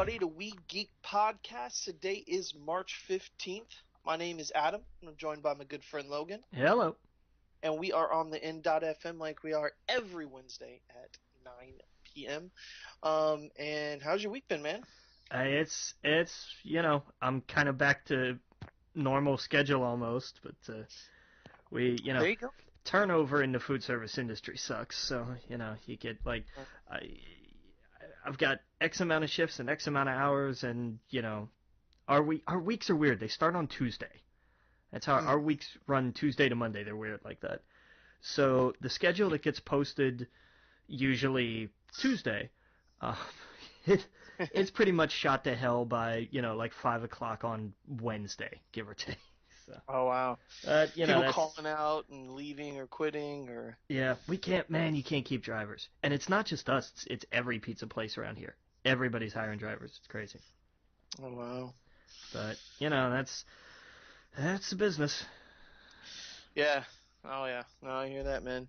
everybody, to We Geek Podcast. Today is March 15th. My name is Adam, and I'm joined by my good friend Logan. Hello. And we are on the N.FM like we are every Wednesday at 9 p.m. And how's your week been, man? It's I'm kind of back to normal schedule almost, but There you go. turnover in the food service industry sucks. So, you get I've got X amount of shifts and X amount of hours, and our weeks are weird. They start on Tuesday. That's how our weeks run, Tuesday to Monday. They're weird like that. So the schedule that gets posted usually Tuesday, it's pretty much shot to hell by 5 o'clock on Wednesday, give or take. So, Oh, wow. People calling out and leaving or quitting or... Yeah, you can't keep drivers. And it's not just us, it's every pizza place around here. Everybody's hiring drivers. It's crazy. Oh, wow. But, that's the business. Yeah. Oh, yeah. No, I hear that, man.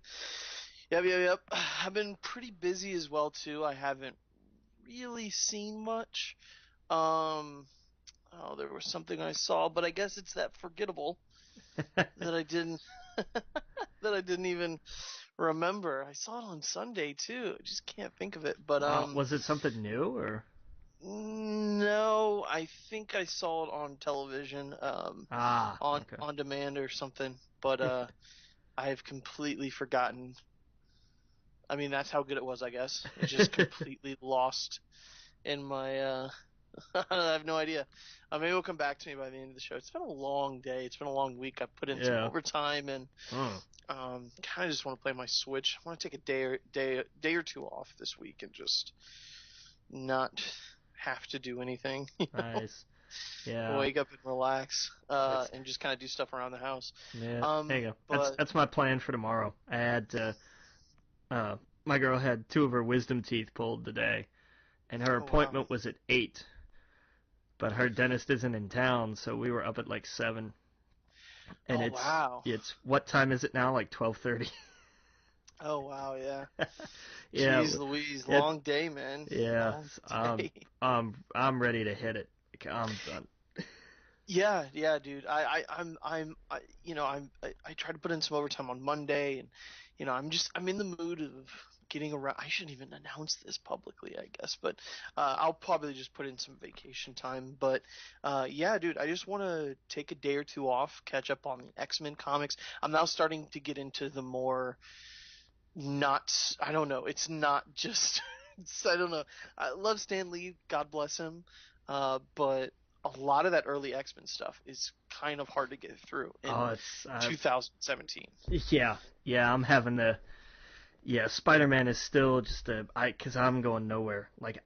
Yep. I've been pretty busy as well, too. I haven't really seen much. There was something I saw, but I guess it's that forgettable that I didn't that I didn't even remember. I saw it on Sunday too. I just can't think of it. But Was it something new or? no, I think I saw it on television, Okay. on demand or something. But I have completely forgotten. I mean, that's how good it was, I guess. It's just completely lost in my I have no idea. Maybe it'll come back to me by the end of the show. It's been a long day. It's been a long week. I put in some overtime and kind of just want to play my Switch. I want to take a day or two off this week and just not have to do anything. Nice. Yeah. Wake up and relax and just kind of do stuff around the house. Yeah. There you go. That's my plan for tomorrow. I had my girl had 2 of her wisdom teeth pulled today, and her appointment was at 8. But her dentist isn't in town, so we were up at like 7. And it's what time is it now? Like 12:30. Oh wow, yeah. Yeah. Jeez Louise, long day, man. Yeah. Long day. I'm ready to hit it. I'm done. Yeah, dude. I tried to put in some overtime on Monday, and I'm in the mood of getting around. I shouldn't even announce this publicly, I guess, but I'll probably just put in some vacation time. But yeah, dude, I just want to take a day or two off, catch up on the X-Men comics. I'm now starting to get into the more I don't know. It's not just I don't know. I love Stan Lee, God bless him, but a lot of that early X-Men stuff is kind of hard to get through in 2017. Yeah, I'm having the... Yeah, Spider-Man is still just because I'm going nowhere. Like,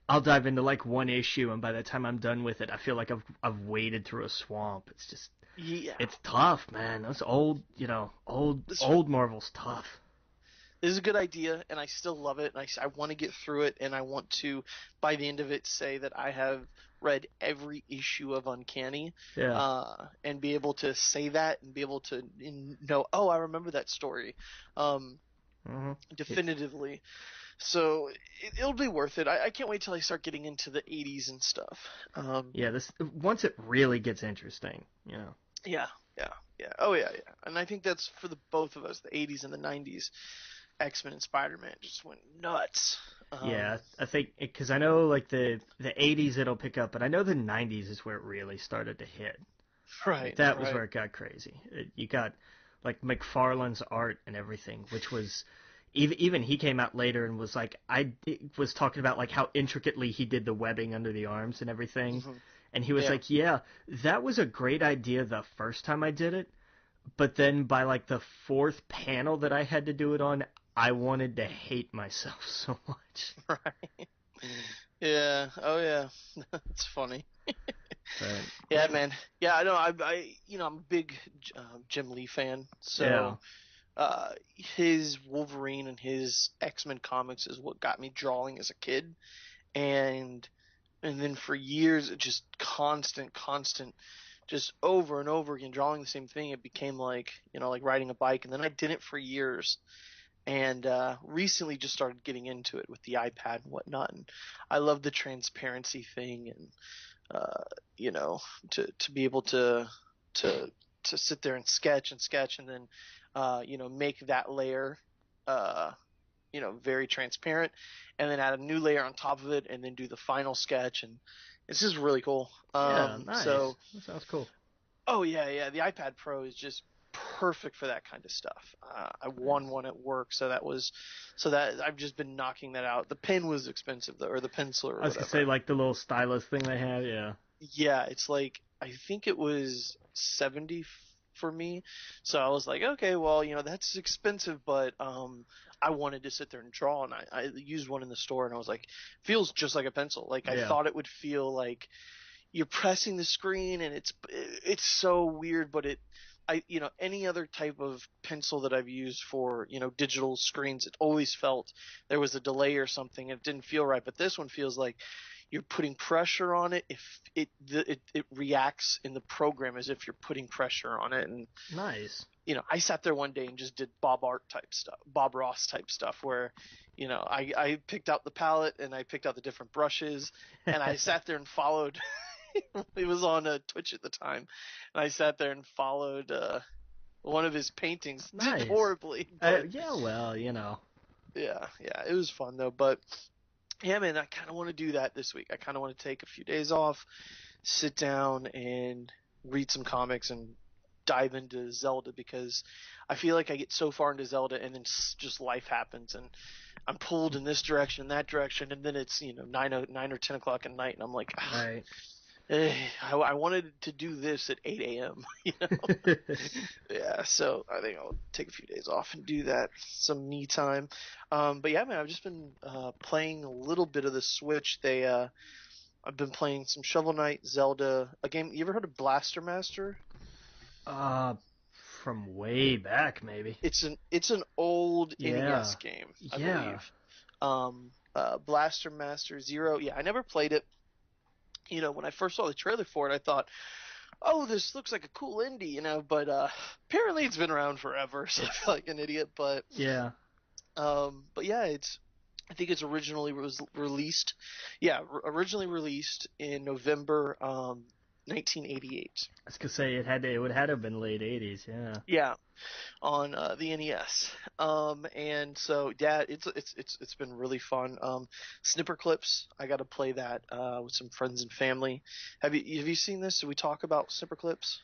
I'll dive into like one issue, and by the time I'm done with it, I feel like I've waded through a swamp. It's just... Yeah. It's tough, man. Those old Marvel's tough. This is a good idea, and I still love it, and I want to get through it, and I want to, by the end of it, say that I have read every issue of Uncanny, and be able to say that, and be able to know, oh, I remember that story, definitively. So it'll be worth it. I can't wait till I start getting into the 80s and stuff. Once it really gets interesting, Yeah. Oh, yeah. And I think that's for the both of us, the 80s and the 90s. X-Men and Spider-Man just went nuts. Yeah, I think because I know like the 80s it'll pick up, but I know the 90s is where it really started to hit. Right. That was where it got crazy. You got like McFarlane's art and everything, which was even he came out later and was like was talking about like how intricately he did the webbing under the arms and everything. Mm-hmm. And he was like, yeah, that was a great idea the first time I did it, but then by like the 4th panel that I had to do it on, I wanted to hate myself so much. Right. Yeah. Oh, yeah. That's funny. Right. Yeah, man. Yeah, I know. I'm a big Jim Lee fan. So his Wolverine and his X-Men comics is what got me drawing as a kid. And then for years, it just constant, just over and over again, drawing the same thing. It became like, like riding a bike. And then I did it for years. and recently just started getting into it with the iPad and whatnot. And I love the transparency thing, and uh, you know, to be able to to sit there and sketch, and then make that layer uh, very transparent, and then add a new layer on top of it, and then do the final sketch, and it's just really cool. Yeah, So nice. That sounds cool. oh yeah, the iPad Pro is just perfect for that kind of stuff. I won one at work, so that I've just been knocking that out. The pen was expensive though, or the pencil or I was gonna say whatever. like the little stylus thing they have. Yeah. Yeah, it's like I think it was 70 for me. So I was like, okay, well, that's expensive, but I wanted to sit there and draw, and I used one in the store, and I was like, feels just like a pencil. Like I Yeah. thought it would feel like you're pressing the screen, and it's so weird, but any other type of pencil that I've used for digital screens, it always felt there was a delay or something. It didn't feel right, but this one feels like you're putting pressure on it. If it reacts in the program as if you're putting pressure on it. And Nice. I sat there one day and just did Bob Ross type stuff, where I picked out the palette and I picked out the different brushes, and I sat there and followed. It was on Twitch at the time, and I sat there and followed one of his paintings. Did Nice. horribly, but Yeah, well, yeah, it was fun though. But yeah, man, I kind of want to do that this week. I kind of want to take a few days off, sit down and read some comics and dive into Zelda, because I feel like I get so far into Zelda and then just life happens, and I'm pulled in this direction, that direction, and then it's 9 or 10 o'clock at night, and I'm like, ah, right. I wanted to do this at 8 a.m. Yeah, so I think I'll take a few days off and do that, some me time. But yeah, man, I've just been playing a little bit of the Switch. I've been playing some Shovel Knight, Zelda, a game. You ever heard of Blaster Master? uh, from way back, maybe. It's an old Yeah. NES game, I Yeah. believe. Blaster Master Zero. Yeah, I never played it. When I first saw the trailer for it, I thought, oh, this looks like a cool indie, but apparently it's been around forever, so I feel like an idiot. Yeah. But yeah, I think it's originally was released, yeah, originally released in November 1988. I was gonna say it would had to have been late '80s. Yeah. Yeah, on the NES. And so yeah, it's been really fun. Snipper Clips, I got to play that with some friends and family. Have you seen this? Did we talk about Snipper Clips?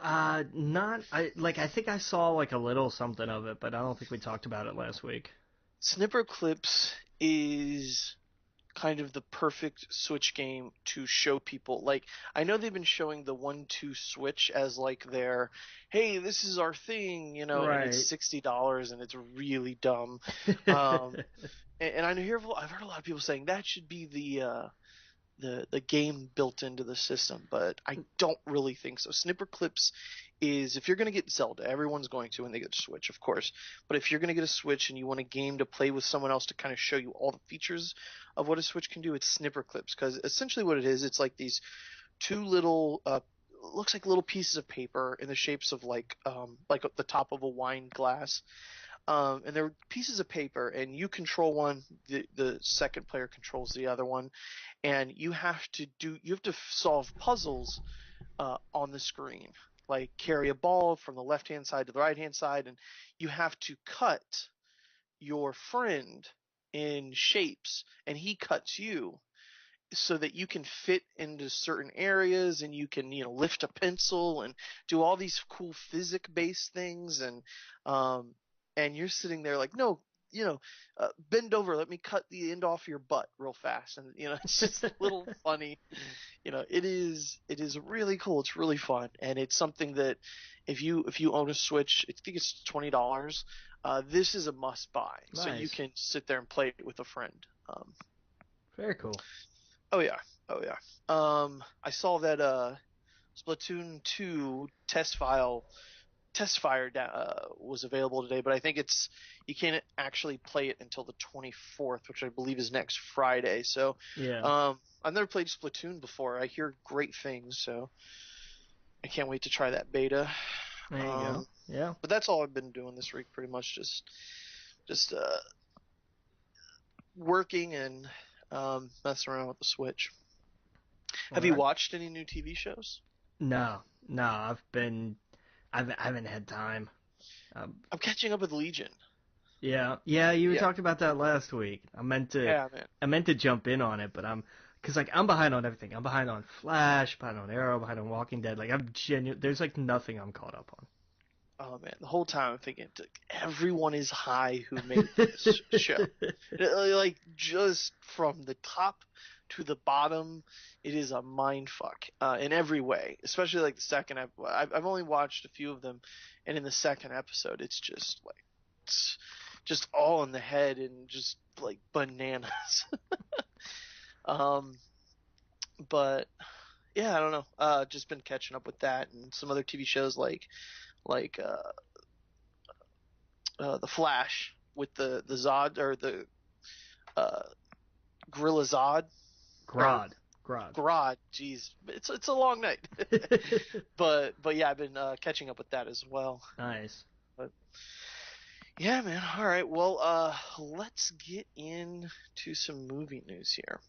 Not I like I think I saw like a little something of it, but I don't think we talked about it last week. Snipper Clips is kind of the perfect Switch game to show people. Like, I know they've been showing the 1-2 Switch as like their, hey, this is our thing, and it's Right. $60 and it's really dumb. Um, and I've heard a lot of people saying that should be the game built into the system, but I don't really think so. Snipper Clips is, if you're going to get Zelda, everyone's going to when they get a Switch, of course. But if you're going to get a Switch and you want a game to play with someone else to kind of show you all the features of what a Switch can do, it's Snipper Clips, because essentially what it is, it's like these two little looks like little pieces of paper in the shapes of like the top of a wine glass, and they're pieces of paper, and you control one, the second player controls the other one, and you have to solve puzzles on the screen, like carry a ball from the left hand side to the right hand side, and you have to cut your friend in shapes, and he cuts you so that you can fit into certain areas, and you can lift a pencil and do all these cool physics based things, um and you're sitting there like, no, bend over, let me cut the end off your butt real fast, and it's just a little funny. It is really cool, it's really fun, and it's something that if you own a Switch, I think it's $20. This is a must buy, so you Nice. can sit there and play it with a friend. Very cool. Oh yeah. Oh yeah. I saw that Splatoon 2 was available today, but I think you can't actually play it until the 24th, which I believe is next Friday. So, Yeah. I've never played Splatoon before. I hear great things, so I can't wait to try that beta. There you go. Um, Yeah. but that's all I've been doing this week, pretty much, just just working and messing around with the Switch. All Have you right. watched any new TV shows? No, no, I haven't had time. Um, I'm catching up with Legion. yeah, yeah, you were Yeah, talking about that last week. yeah, man. I meant to jump in on it, but cause like I'm behind on everything. I'm behind on Flash, behind on Arrow, behind on Walking Dead. Like I'm genuine. There's like nothing I'm caught up Oh man, the whole time I'm thinking, everyone is high who made on. this show. Like just from the top to the bottom, it is a mind fuck in every way. Especially like the second. I've only watched a few of them, and in the second episode, it's just like it's just all in the head and just like bananas. um, but yeah, I don't know. Just been catching up with that and some other TV shows like the Flash with the Zod or the uh, Gorilla Zod or Grodd, Grodd. Grodd. Jeez, it's a long night. But yeah, I've been catching up with that as well. Nice. But yeah, man. All right. Well, let's get into some movie news here.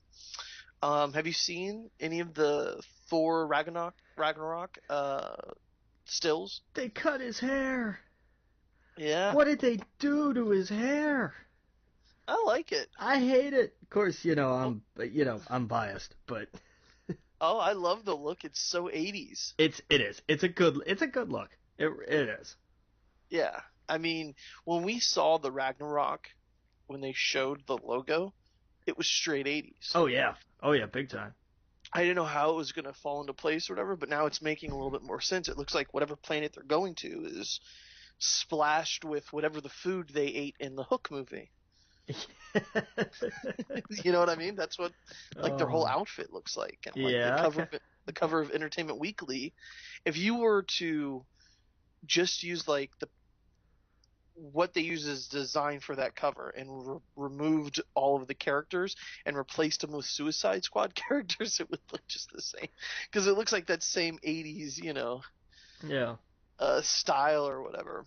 Have you seen any of the Thor Ragnarok stills? They cut his hair. Yeah, What did they do to his hair? I like it. I hate it. Of course, Oh, I'm biased, but oh, I love the look. It's so 80s. it is. It's a good look. It is. Yeah. I mean, when we saw the Ragnarok, when they showed the logo, it was straight 80s. Oh yeah. Oh yeah, big time. I didn't know how it was going to fall into place or whatever, but now it's making a little bit more sense. It looks like whatever planet they're going to is splashed with whatever the food they ate in the Hook movie. You know what I mean? That's what like their whole Oh outfit looks like. And like yeah. Okay. the cover of Entertainment Weekly, if you were to just use like the what they use as design for that cover and removed all of the characters and replaced them with Suicide Squad characters, it would look just the same because it looks like that same 80s, Yeah. style or whatever.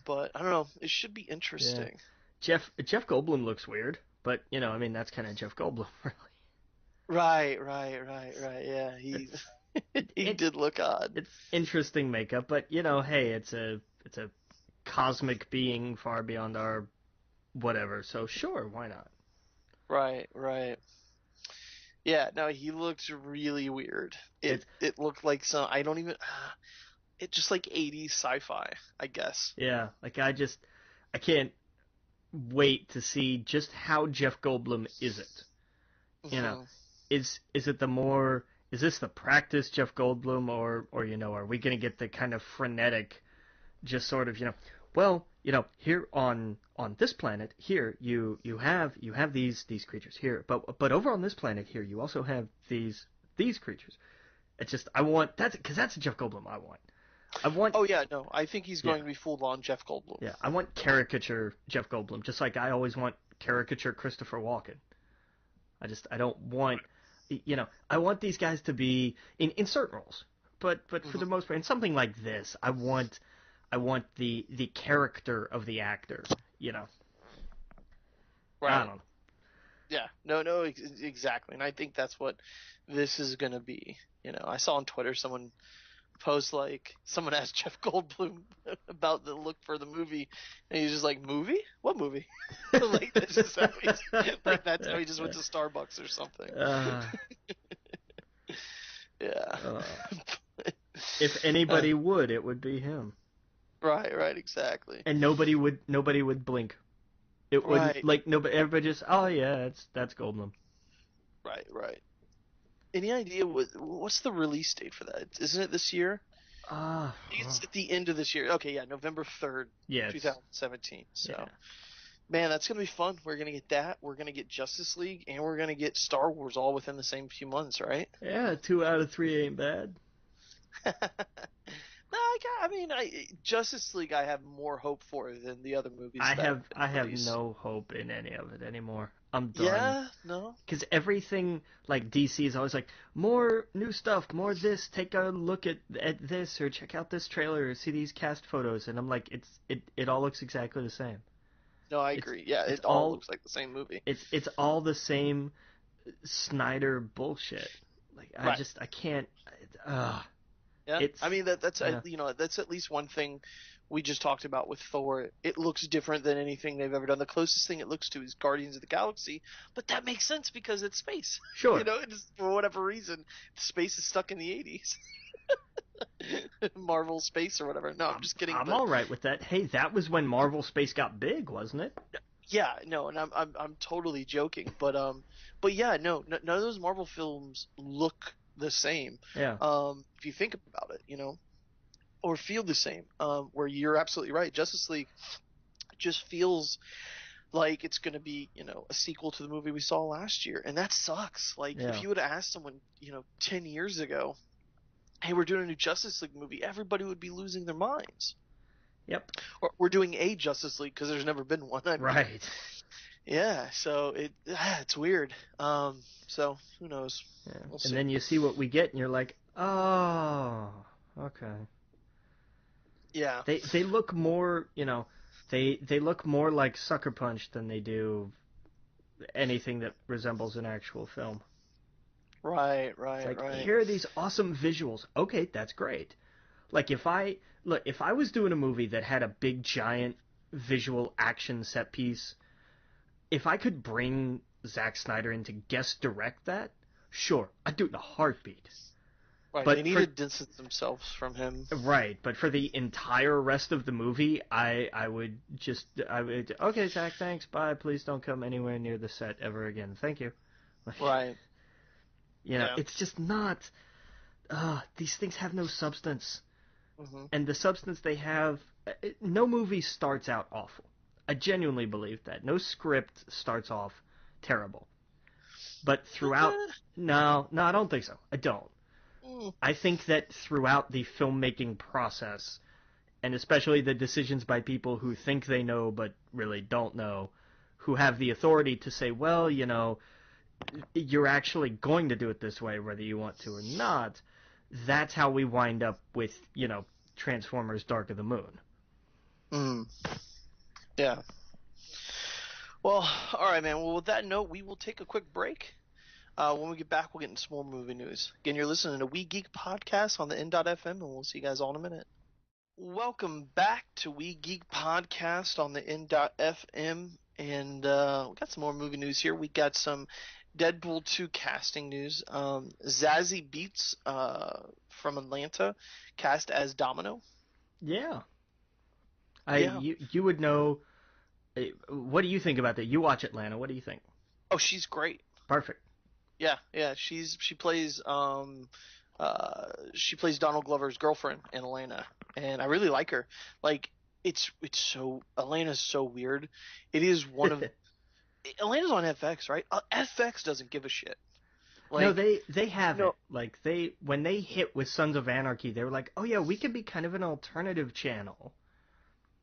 But I don't know, it should be Yeah. interesting. Jeff Goldblum looks weird, but I mean that's kind of Jeff Goldblum, really. Right. Yeah, he he It did look odd. it's interesting makeup, but hey, it's a cosmic being far beyond our whatever. So sure, why not? Right. Yeah, no, he looked really weird. It It's it looked like some I don't even it just like 80s sci-fi, I guess. yeah, like I can't wait to see just how Jeff Goldblum is it. You know, Hmm. is it the more is this the practice Jeff Goldblum or are we gonna get the kind of frenetic just sort of well here on this planet here you have these creatures here but over on this planet here you also have these creatures. It's just I want that's because that's Jeff Goldblum I want Oh yeah, no, I think he's yeah going to be full on Jeff Goldblum. yeah I want caricature Jeff Goldblum just like I always want caricature Christopher Walken. I don't want I want these guys to be in certain roles but for Hmm. the most part in something like this I want the character of the actor. I Right. don't know. Yeah. No, exactly. And I think that's what this is going to be. I saw on Twitter someone post like someone asked Jeff Goldblum about the look for the movie, and he's just like, "Movie? What movie?" Like that's just how he's like that's how he just went to Starbucks or something. uh, Yeah. uh, if Uh, anybody would, it would be him, right, exactly. and nobody would blink. It wouldn't Right, like nobody. Everybody just oh yeah, that's Goldblum. right. Any idea what's the release date for that? Isn't it this year? Ah, It's at the end of this year. Okay, yeah, November 3rd, yeah, it's 2017. yeah, So, man, that's gonna be fun. We're gonna get that. We're gonna get Justice League, and we're gonna get Star Wars all within the same few months, right? yeah. 2 out of 3 ain't bad. No, I mean, Justice League I have more hope for than the other movies I that have have been I have released. no hope in any of it anymore. I'm done. Yeah, no, Because everything like DC is always like more new stuff, more this. Take a look at this or check out this trailer or see these cast photos, and I'm like, it all looks exactly the same. No, I It's agree. Yeah, it's it all all looks like the same movie. it's all the same Snyder bullshit. Like Right. I can't. Uh, Yeah. I it's mean that's yeah, that's at least one thing we just talked about with Thor. It looks different than anything they've ever done. The closest thing it looks to is Guardians of the Galaxy, but that makes sense because it's space. sure. It's for whatever reason, space is stuck in the 80s. Marvel space or whatever. No, I'm just kidding, I'm but all right with that. Hey, that was when Marvel space got big, wasn't it? yeah, no, and I'm totally joking, but yeah, no, none of those Marvel films look the same. Yeah, If you think about it, or feel the same. Where you're absolutely right. Justice League just feels like it's going to be, a sequel to the movie we saw last year, and that sucks. Like if yeah, you would have asked someone, 10 years ago, hey, we're doing a new Justice League movie, everybody would be losing their minds. yep, Or we're doing a Justice League because there's never been one. I mean, right. yeah. So it's weird. So who knows? Yeah, We'll and see. then you see what we get, and you're like, oh, okay. Yeah. They look more, they look more like Sucker Punch than they do anything that resembles an actual film. Right. It's Right. like, Right. here are these awesome visuals. Okay, that's great. Like if I was doing a movie that had a big giant visual action set piece, if I could bring Zack Snyder in to guest direct that, sure, I'd do it in a heartbeat. Right. They But need for to distance themselves from him. right, but for the entire rest of the movie, I would okay, Zach, thanks, bye. Please don't come anywhere near the set ever again. Thank you. Like, Right. Yeah. it's just not. These things have no substance, Hmm. and the substance they have, no movie starts out awful. I genuinely believe that. No script starts off terrible, but throughout, no, I don't think so. I don't. Mm. I think that throughout the filmmaking process, and especially the decisions by people who think they know but really don't know, who have the authority to say, well, you're actually going to do it this way whether you want to or not, that's how we wind up with, Transformers Dark of the Moon. Mm. Yeah. Well, all right, man. Well, with that note, we will take a quick break. When we get back, we'll get into some more movie news. Again, you're listening to We Geek Podcast on the N.FM, and we'll see you guys all in a minute. Welcome back to We Geek Podcast on the N.FM, and we got some more movie news here. We got some Deadpool 2 casting news. Zazie Beetz from Atlanta cast as Domino. Yeah. Yeah. You would know. What do you think about that? You watch Atlanta. What do you think? Oh, she's great. Perfect. Yeah, yeah. She plays Donald Glover's girlfriend in Atlanta, and I really like her. Like it's so Atlanta's so weird. It is one of Atlanta's on FX, right? FX doesn't give a shit. No, Like they have no, it. Like when they hit with Sons of Anarchy, they were like, "Oh yeah, we could be kind of an alternative channel."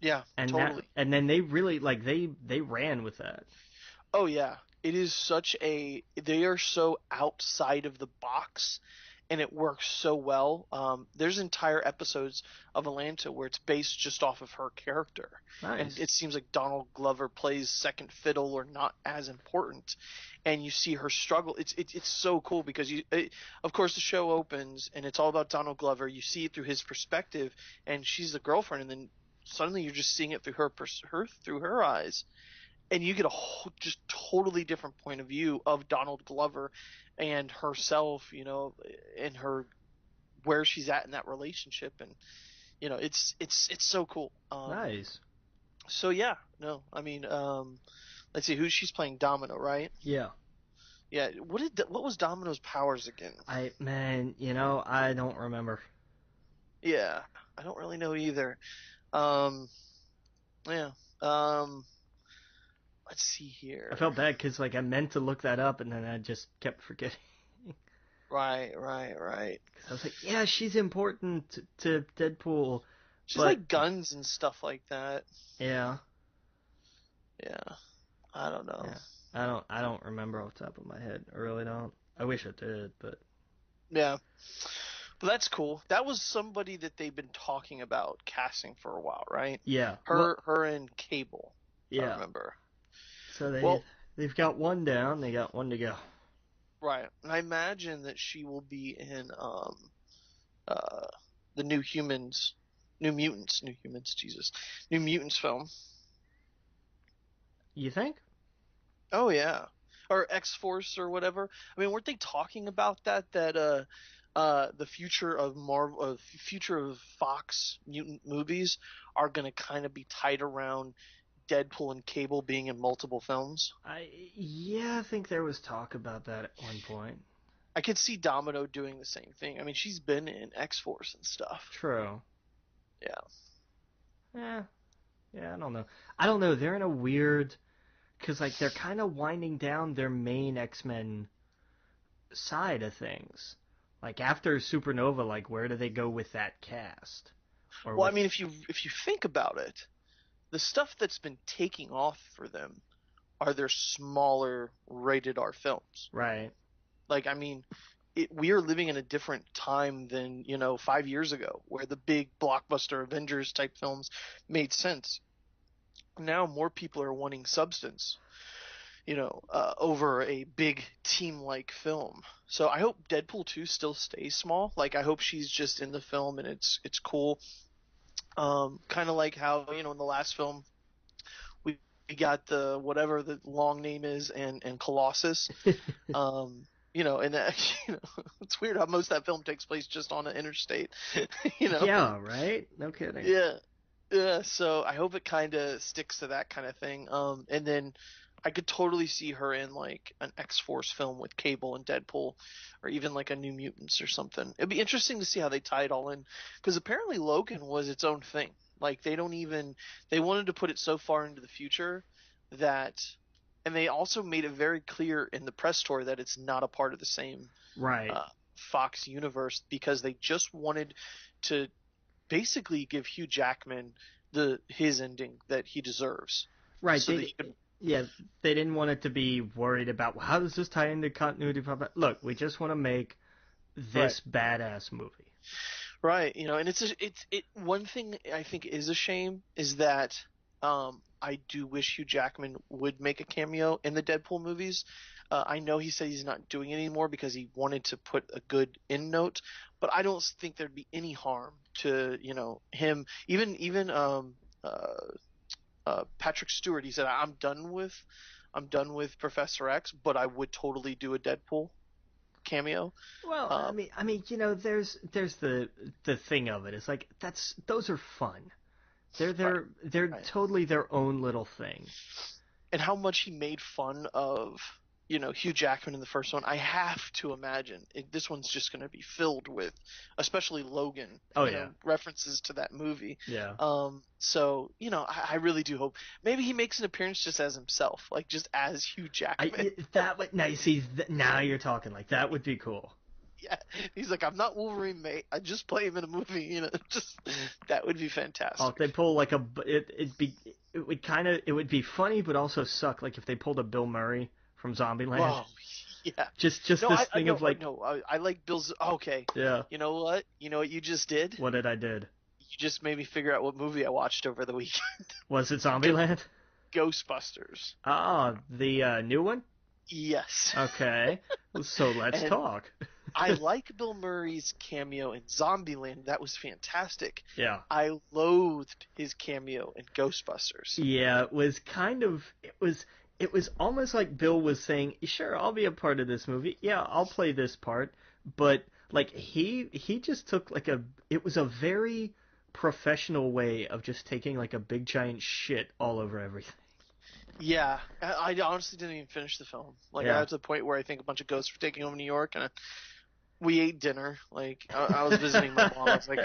yeah, totally. And then they really like they ran with that. Oh yeah, it is such a they are so outside of the box, and it works so well. There's entire episodes of Atlanta where it's based just off of her character, and Nice. it seems like Donald Glover plays second fiddle or not as important, and you see her struggle. It's so cool because of course the show opens and it's all about Donald Glover. You see it through his perspective, and she's the girlfriend, and then suddenly you're just seeing it through her eyes, and you get a whole, just totally different point of view of Donald Glover and herself, and her where she's at in that relationship, and it's so cool. Nice. So yeah, no, I mean, let's see who she's playing Domino, right? Yeah. Yeah, what was Domino's powers again? I don't remember. Yeah, I don't really know either. Um, yeah, um, let's see I here. felt bad because like I meant to look that up and then I just kept forgetting. Right, right, right. Because I was like, yeah, she's important to Deadpool, She's but like guns and stuff like that. yeah, Yeah, I don't know. yeah, I don't remember off the top of my head. I really don't. I wish I did, but Yeah, but that's cool. That was somebody that they've been talking about casting for a while, right? yeah. Well, Her and Cable. I Yeah. remember. So Well, they've got one down. They got one to go. right. And I imagine that she will be in uh the New Humans, Jesus, New Mutants film. You think? Oh yeah, or X Force or whatever. I mean, weren't they talking about that? That the future of future of Fox mutant movies are gonna kind of be tied around Deadpool and Cable being in multiple films. I think there was talk about that at one point. I could see Domino doing the same thing. I mean, she's been in X Force and stuff. True. Yeah. Yeah. Yeah. I don't know. I don't know. They're in a weird because like they're kind of winding down their main X-Men side of things. Like after Supernova, like where do they go with that cast? Or Well, I with mean, if you think about it, the stuff that's been taking off for them are their smaller rated R films. right, Like, I mean, we are living in a different time than 5 years ago, where the big blockbuster Avengers type films made sense. Now more people are wanting substance, over a big team like film. So I hope Deadpool 2 still stays small. Like, I hope she's just in the film and it's cool. Kind of like how in the last film we got the whatever the long name is and Colossus. And that, it's weird how most of that film takes place just on an interstate. you know, yeah, right. No kidding. yeah, yeah. So I hope it kind of sticks to that kind of thing. And then I could totally see her in like an X Force film with Cable and Deadpool, or even like a New Mutants or something. It'd be interesting to see how they tie it all in, because apparently Logan was its own thing. Like they wanted to put it so far into the future that, and they also made it very clear in the press tour that it's not a part of the same Right, Fox universe, because they just wanted to basically give Hugh Jackman his ending that he deserves, right. so that he could. Yeah, they didn't want it to be worried about well, how does this tie into continuity. Look, we just want to make Right. this badass movie. Right, and it's one thing I think is a shame is that I do wish Hugh Jackman would make a cameo in the Deadpool movies. I know he said he's not doing it anymore because he wanted to put a good end note, but I don't think there'd be any harm to him. Even Patrick Stewart, he said I'm done with Professor X, but I would totally do a Deadpool cameo. Well, Um, there's the thing of it. It's like those are fun. They're right, they're right. totally their own little thing. And how much he made fun of Hugh Jackman in the first one. I have to imagine this one's just going to be filled with, especially Logan, Oh yeah, references to that movie. yeah. So I really do hope maybe he makes an appearance just as himself, like just as Hugh Jackman. That would now you see now you're talking like that would be cool. Yeah, he's like, I'm not Wolverine, mate. I just play him in a movie. Just that would be Oh, if fantastic. they pull like it would be funny but also suck like if they pulled a Bill Murray from Zombieland. Whoa, yeah. Just No, this I thing no of like no. I like Bill's. Okay, yeah, you know what? You know what you just did? what did I did? You just made me figure out what movie I watched over the weekend. Was it Zombieland? Ghostbusters. Ah, the new one. Yes. Okay, so let's And talk. I like Bill Murray's cameo in Zombieland. That was fantastic. Yeah. I loathed his cameo in Ghostbusters. Yeah, it was kind of it was almost like Bill was saying, "Sure, I'll be a part of this movie. Yeah, I'll play this part." But like he just took like it was a very professional way of just taking like a big giant shit all over everything. Yeah, I honestly didn't even finish the film. Like, I Yeah. got to the point where I think a bunch of ghosts were taking over New York, and we ate dinner. Like, I was visiting my mom. I was like,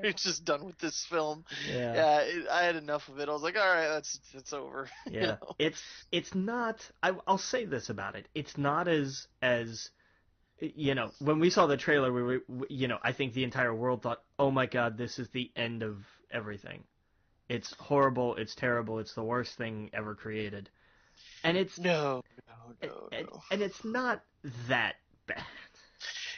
we're just done with this film. Yeah. Yeah, I had enough of it. I was like, all right, that's over. Yeah. It's not I'll say this about it. It's not as when we saw the trailer, I think the entire world thought, "Oh my God, this is the end of everything. It's horrible. It's terrible. It's the worst thing ever created." And No, no, no, no. it's not that bad.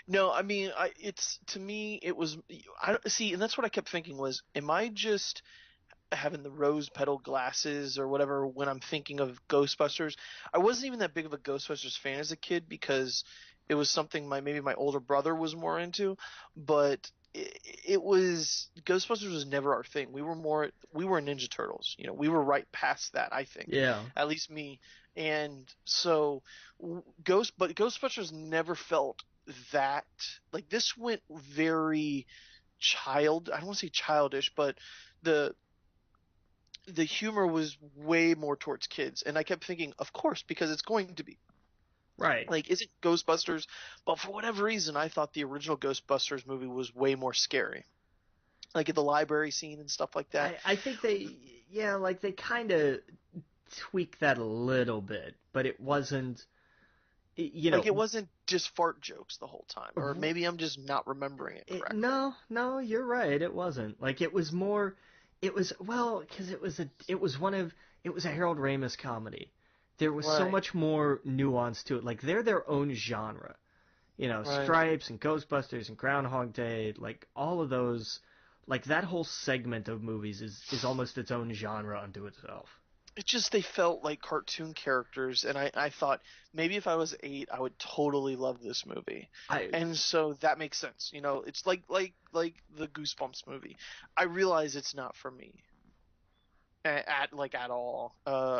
No, I mean, it's to me, it was. I see, and that's what I kept thinking was, am I just having the rose petal glasses or whatever when I'm thinking of Ghostbusters. I wasn't even that big of a Ghostbusters fan as a kid because it was something maybe my older brother was more into, but it was Ghostbusters was never our thing. We were Ninja Turtles. We were right past that, I think. Yeah. At least me. And so but Ghostbusters never felt that like this went very I don't want to say childish, but the the humor was way more towards kids, and I kept thinking, of course, because it's going to be. Right. Like, isn't Ghostbusters? But for whatever reason, I thought the original Ghostbusters movie was way more scary. Like in the library scene and stuff like that. I think they kind of tweaked that a little bit, but it wasn't, you Like know, it wasn't just fart jokes the whole time, or maybe I'm just not remembering it correctly. no, you're right. It wasn't. Like it was more. It was well because it was a Harold Ramis comedy. There was so Right, much more nuance to it. Like they're their own genre. right. Stripes and Ghostbusters and Groundhog Day, like all of those, like that whole segment of movies is almost its own genre unto itself. It just they felt like cartoon characters, and I thought maybe if I was 8, I would totally love this movie, I and so that makes sense. It's like the Goosebumps movie. I realize it's not for me at all.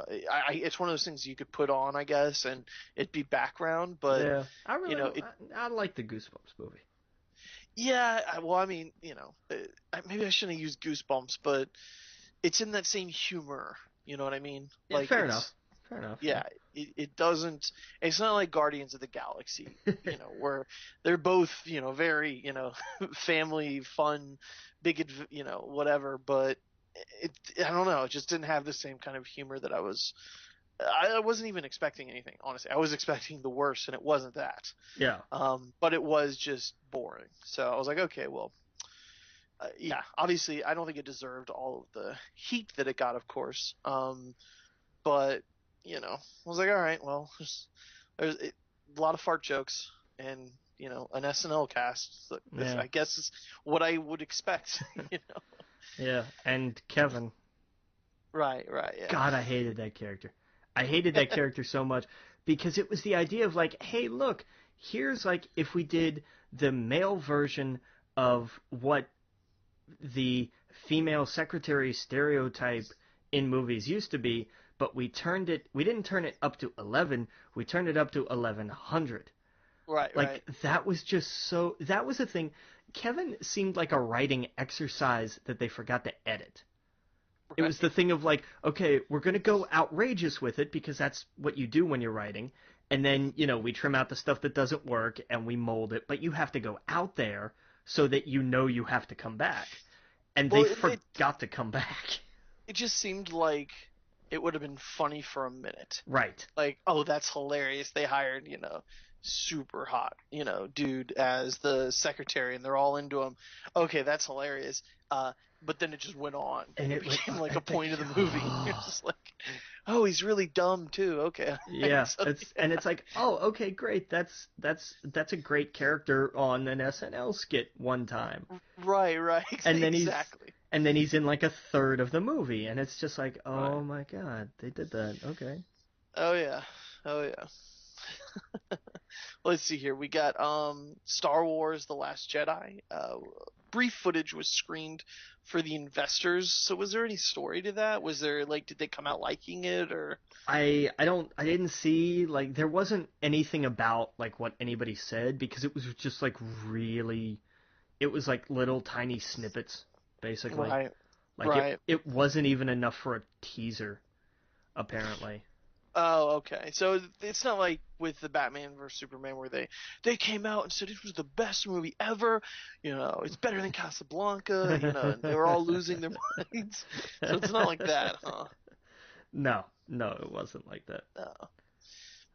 It's one of those things you could put on, I guess, and it'd be background, but Yeah, I really don't. it. I like the Goosebumps movie. Yeah, well, I mean, maybe I shouldn't have used Goosebumps, but it's in that same humor. You know what I mean? Yeah, Like fair enough. it's Fair enough. yeah, it doesn't. It's not like Guardians of the Galaxy, where they're both very family fun, whatever. But I don't know. It just didn't have the same kind of humor that I wasn't even expecting anything. Honestly, I was expecting the worst, and it wasn't that. Yeah. But it was just boring. So I was like, okay, well, yeah. Obviously, I don't think it deserved all of the heat that it got, of course. But I was like, all right, well, there's a lot of fart jokes and an SNL cast. So Yeah. I guess is what I would expect. Yeah. And Kevin, Right, right, yeah, God, I hated that character. I hated that character so much because it was the idea of like, hey, look, here's like if we did the male version of what the female secretary stereotype in movies used to be, but we didn't turn it up to 11, we turned it up to 1100. right, right, Like that was a thing. Kevin seemed like a writing exercise that they forgot to edit. It was right. the thing of like, okay, we're going to go outrageous with it because that's what you do when you're writing. And then, we trim out the stuff that doesn't work and we mold it, but you have to go out there so that you have to come back. And they Well, forgot to come back. it just seemed like it would have been funny for a minute. Right. Like, oh, that's hilarious. They hired, super hot, dude as the secretary, and they're all into him. Okay, that's hilarious. But then it just went on, and it became like a point of the movie. You're just like, oh, he's really dumb too. Okay. Yeah, So, it's like, oh, okay, great. That's a great character on an SNL skit one time. right, right, And then exactly. he's in like a third of the movie, and it's just like, Right. oh my god, they did that. Okay. Oh yeah. Oh yeah. Let's see here. We got Star Wars: The Last Jedi. Brief footage was screened for the investors. So was there any story to that? Was there did they come out liking it or? I didn't see like there wasn't anything about like what anybody said because it was just like really it was like little tiny snippets basically. Right. Like Right. it wasn't even enough for a teaser apparently. Oh, okay. So it's not like with the Batman vs Superman where they came out and said it was the best movie ever. It's better than Casablanca. And they were all losing their minds. So it's not like that, huh? No, no, it wasn't like that. No.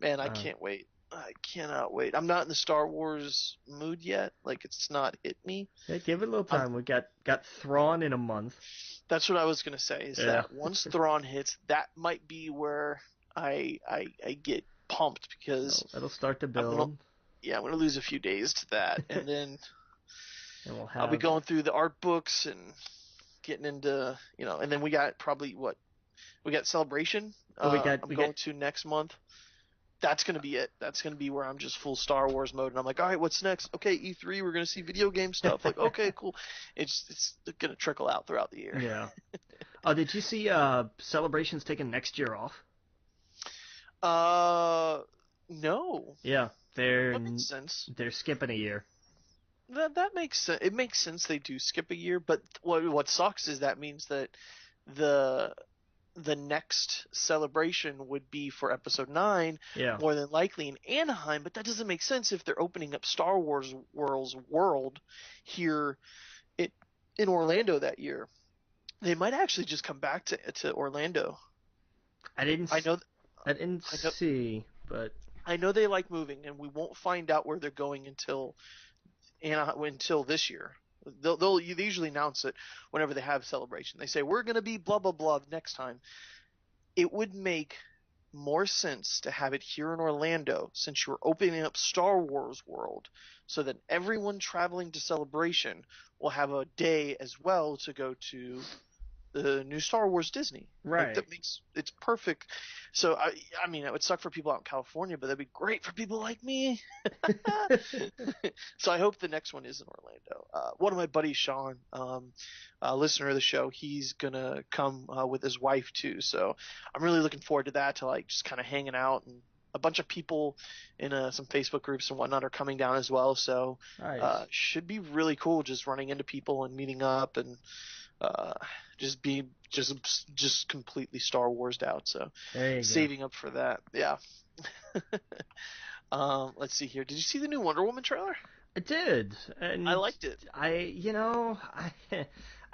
Man, I Uh, can't wait. I cannot wait. I'm not in the Star Wars mood yet. Like it's not hit me. yeah, give it a little Um, time. We got Thrawn in a month. that's what I was gonna say. Is Yeah. that once Thrawn hits, that might be where I get pumped because It'll start to I'm gonna build, I'm gonna lose a few days to that, and then and we'll I'll be have going through the art books and getting into, and then we got probably we got Celebration. Oh, I'm going to next month. That's gonna be it. That's gonna be where I'm just full Star Wars mode, and I'm like, all right, what's next? Okay, E3, we're gonna see video game stuff. Like, okay, cool. It's gonna trickle out throughout the year. Yeah. Oh, did you see Celebration's taking next year off? No. Yeah, That makes sense. they're skipping a year. That makes sense. It makes sense they do skip a year, but what sucks is that means that the the next celebration would be for episode 9, Yeah. more than likely in Anaheim, but that doesn't make sense if they're opening up Star Wars World's world here it, in Orlando that year. They might actually just come back to Orlando. I didn't I know I didn't I know see, but I know they like moving, and we won't find out where they're going until this year. They usually announce it whenever they have celebration. They say we're going to be blah blah blah next time. It would make more sense to have it here in Orlando since you're opening up Star Wars World, so that everyone traveling to Celebration will have a day as well to go to the new Star Wars Disney. Like right. it's perfect. So I mean, it would suck for people out in California, but that'd be great for people like me. So I hope the next one is in Orlando. One of my buddies, Sean, a listener of the show, he's gonna come with his wife too. So I'm really looking forward to that. To like just kind of hanging out, and a bunch of people in some Facebook groups and whatnot are coming down as well. So Nice. should be really cool just running into people and meeting up and uh, just be just completely Star Warsed out. So There you go. saving up for that. Yeah. Let's see here. Did you see the new Wonder Woman trailer? I did, I and liked it. I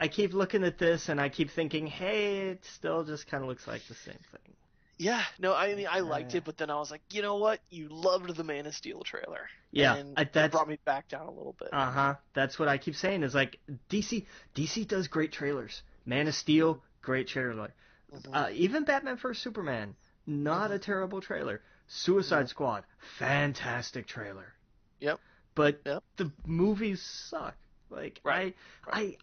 keep looking at this and I keep thinking, hey, it still just kind of looks like the same thing. Yeah, no, I mean I liked Uh, it, but then I was like, you know what? You loved the Man of Steel trailer, yeah, and it that's brought me back down a little bit. that's what I keep saying is like DC does great trailers. Man of Steel, great trailer. Hmm. Even Batman vs Superman, not a Hmm. terrible trailer. Suicide Yeah. Squad, fantastic trailer. Yep. But Yep. the movies suck. Like Right. Right.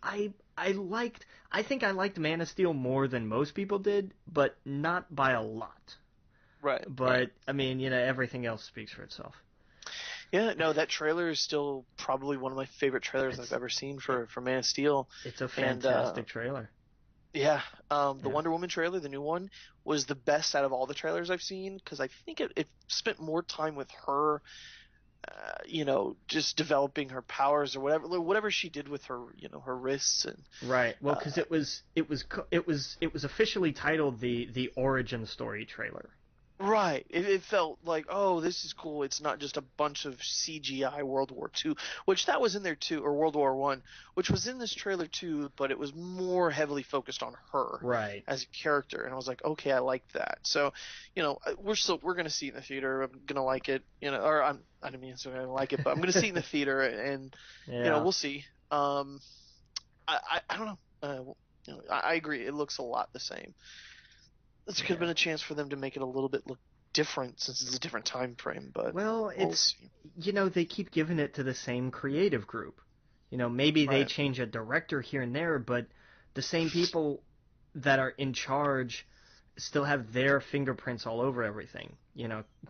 I think I liked Man of Steel more than most people did, but not by a lot. Right. Right. But I mean, everything else speaks for itself. Yeah. No, that trailer is still probably one of my favorite trailers I've It's ever seen it, for Man of Steel. it's a And fantastic trailer. yeah, the Yeah. Wonder Woman trailer, the new one, was the best out of all the trailers I've seen because I think it spent more time with her, just developing her powers or whatever she did with her, her wrists and Right. Well, because uh, it was officially titled the origin story trailer. right. It felt like, oh, this is cool. It's not just a bunch of CGI World War II, which that was in there too, or World War One, which was in this trailer too, but it was more heavily focused on her Right. as a character, and I was like, okay, I like that. So, we're gonna see it in the theater. I'm gonna like it, or I didn't mean to say I'm gonna like it, but I'm gonna see it in the theater, and Yeah. we'll see. I don't know. I agree. It looks a lot the same. This could have Yeah. been a chance for them to make it a little bit look different since it's a different time frame, but Well, we'll it's see. they keep giving it to the same creative group. Maybe they Right. change a director here and there, but the same people that are in charge still have their fingerprints all over everything.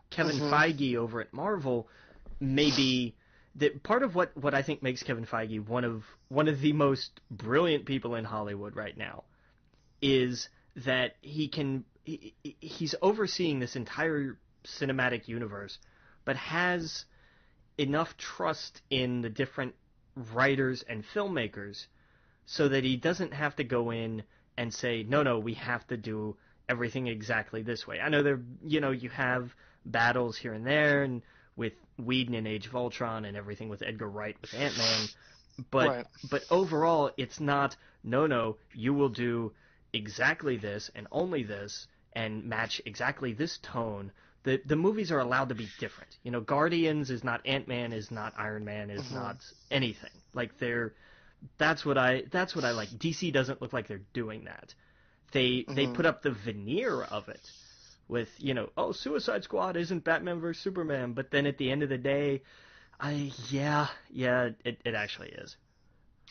Kevin Hmm. Feige over at Marvel maybe that part of what I think makes Kevin Feige one of the most brilliant people in Hollywood right now is that he's overseeing this entire cinematic universe, but has enough trust in the different writers and filmmakers so that he doesn't have to go in and say, no, we have to do everything exactly this way. I know you have battles here and there, and with Whedon and Age of Ultron and everything with Edgar Wright with Ant-Man, but Right. but overall, it's not, no, you will do exactly this and only this and match exactly this tone. The movies are allowed to be different. Guardians is not Ant-Man, is not Iron Man, is Hmm. not anything. Like that's what I like. DC doesn't look like they're doing that. They Hmm. put up the veneer of it with, oh, Suicide Squad isn't Batman vs Superman, but then at the end of the day, it actually is.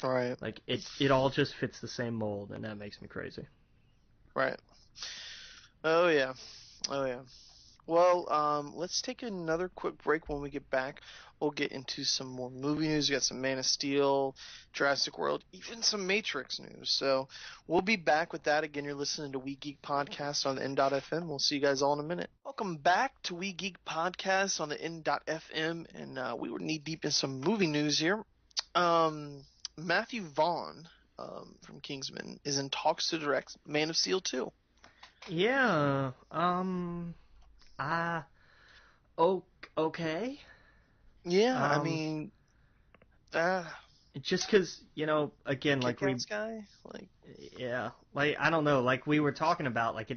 Right. Like it all just fits the same mold, and that makes me crazy. Right. Oh yeah. Oh yeah. Well, let's take another quick break. When we get back, we'll get into some more movie news. We got some Man of Steel, Jurassic World, even some Matrix news. So we'll be back with that. Again, you're listening to We Geek Podcast on the N.FM. We'll see you guys all in a minute. Welcome back to We Geek Podcast on the N.FM, and we were knee deep in some movie news here. Matthew Vaughn from Kingsman is in talks to direct Man of Steel 2. Yeah. Uh, okay. Yeah, I Um, mean, just because again, like Kick-Ass guy, like, yeah, like I don't know, like we were talking about, like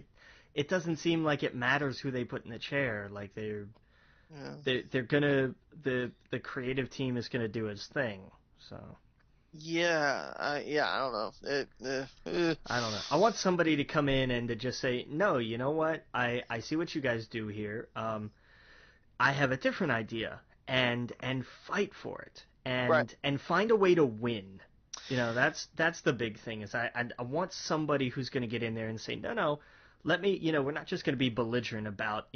it doesn't seem like it matters who they put in the chair. Like yeah, they're gonna the creative team is gonna do its thing. So yeah, I don't know. I don't know. I want somebody to come in and to just say, no, you know what? I see what you guys do here. I have a different idea, and fight for it, Right. and find a way to win. That's the big thing. Is I want somebody who's going to get in there and say, no, let me. We're not just going to be belligerent about,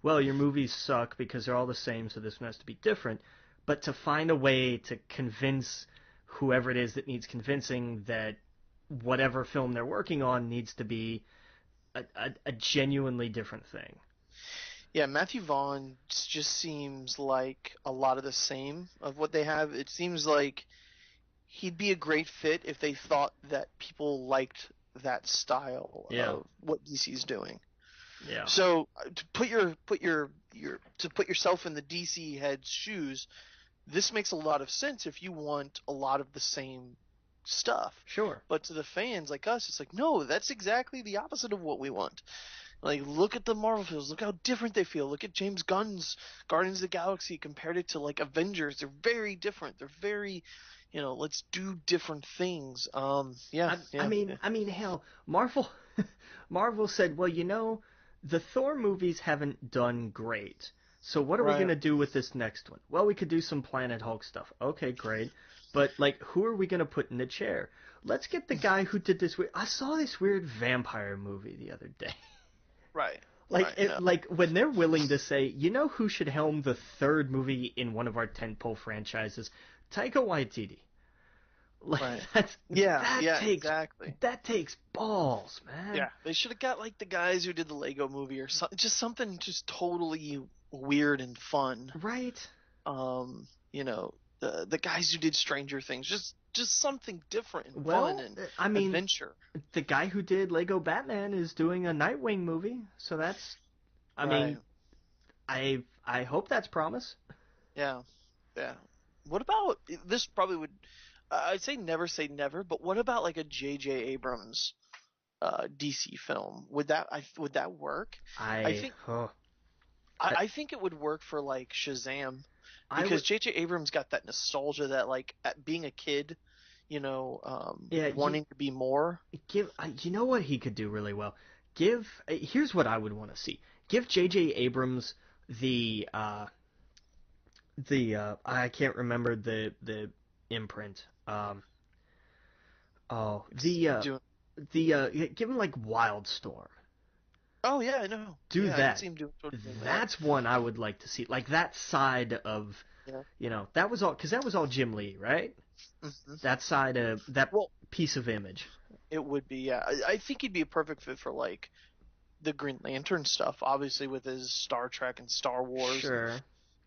well, your movies suck because they're all the same, so this one has to be different. But to find a way to convince whoever it is that needs convincing that whatever film they're working on needs to be a genuinely different thing. Yeah, Matthew Vaughn just seems like a lot of the same of what they have. It seems like he'd be a great fit if they thought that people liked that style Yeah, of what DC's doing. yeah, So to put yourself in the DC head's shoes, this makes a lot of sense if you want a lot of the same stuff. sure. But to the fans like us, it's like, no, that's exactly the opposite of what we want. Like, look at the Marvel films. Look how different they feel. Look at James Gunn's Guardians of the Galaxy compared it to like Avengers. They're very different. They're very, let's do different things. Yeah, I yeah, mean, yeah. hell, Marvel, Marvel said, well, the Thor movies haven't done great. So what are we Right. gonna do with this next one? Well, we could do some Planet Hulk stuff. Okay, great. But like, who are we gonna put in the chair? Let's get the guy who did this weird. I saw this weird vampire movie the other day. Right. Like Right. No. like when they're willing to say, who should helm the third movie in one of our tentpole franchises? Taika Waititi. Like Right. that's Yeah. that Yeah. takes Exactly. that takes balls, man. Yeah. They should have got like the guys who did the Lego movie or just something just totally weird and fun. Right? The guys who did Stranger Things, just something different and fun Well, and I mean, adventure. the guy who did Lego Batman is doing a Nightwing movie, so that's. I Right. mean, I hope that's promise. Yeah. Yeah. What about this? Probably would. I'd say never, but what about like a J.J. Abrams DC film? Would that work? I I think oh, I think it would work for like Shazam I because would J.J. Abrams got that nostalgia that like at being a kid, yeah. wanting to be more. Give you know what he could do really well. Here's what I would want to see. Give J.J. Abrams the I can't remember the imprint. Oh Doing. give him like Wildstorm. Oh yeah, I know. Do Yeah, I can that. see him doing that. That's one I would like to see. Like that side of Yeah. that was all because that was all Jim Lee, right? That side of that Well, piece of image. it would be. Yeah, I think he'd be a perfect fit for like the Green Lantern stuff, obviously with his Star Trek and Star Wars and Sure.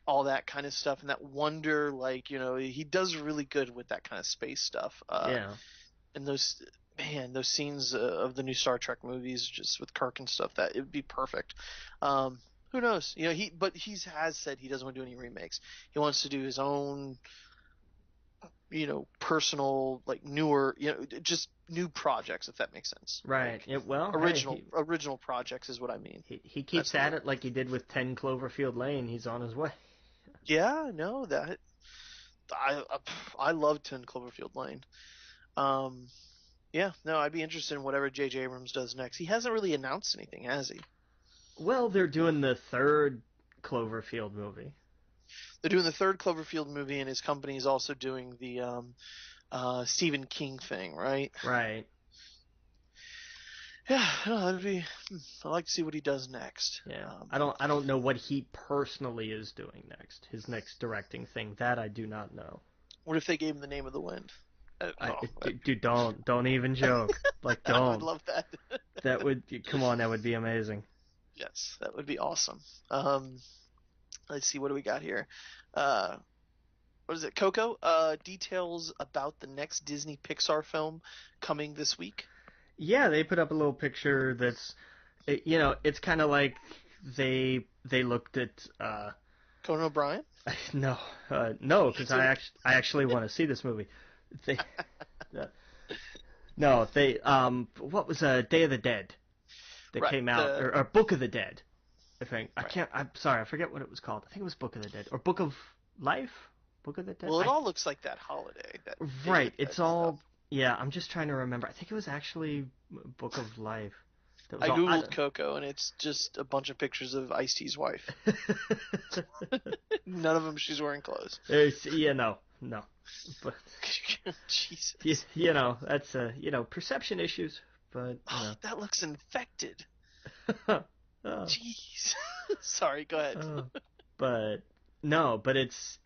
all that kind of stuff, and that wonder, like he does really good with that kind of space stuff. Yeah. And those scenes of the new Star Trek movies, just with Kirk and stuff, that it would be perfect. Who knows? He has said he doesn't want to do any remakes. He wants to do his own, personal, like newer, just new projects, if that makes sense. Right. Like Well, hey, original projects is what I mean. he keeps That's the at word. it like he did with 10 Cloverfield Lane. He's on his way. Yeah, no, that I love 10 Cloverfield Lane. Um, yeah, no, I'd be interested in whatever J.J. Abrams does next. He hasn't really announced anything, has he? Well, they're doing the third Cloverfield movie. They're doing the third Cloverfield movie, and his company is also doing the Stephen King thing, right? Right. Yeah, no, that'd be. I'd like to see what he does next. Yeah. I don't know what he personally is doing next. His next directing thing. That I do not know. What if they gave him the Name of the Wind? Dude, don't even joke. Like, I would don't. love that. That would come on. That would be amazing. Yes, that would be awesome. Let's see, what do we got here? Uh, what is it? Coco. Details about the next Disney Pixar film coming this week. Yeah, they put up a little picture that's, it's kind of like they looked at Conan O'Brien. no, no, because So, I actually want to see this movie. They no, they what was Day of the Dead that right. came out, or Book of the Dead. I think I Right. can't. I'm sorry, I forget what it was called. I think it was Book of the Dead or Book of Life. Book of the Dead. Well, it all looks like that holiday. That Day of the Right. Dead It's stuff. all. Yeah, I'm just trying to remember. I think it was actually Book of Life. That was I all. googled Coco, and it's just a bunch of pictures of Ice-T's wife. None of them she's wearing clothes. No. But Jesus. that's perception issues. But Oh, that looks infected. uh, Jeez. Sorry, go ahead. but no, but it's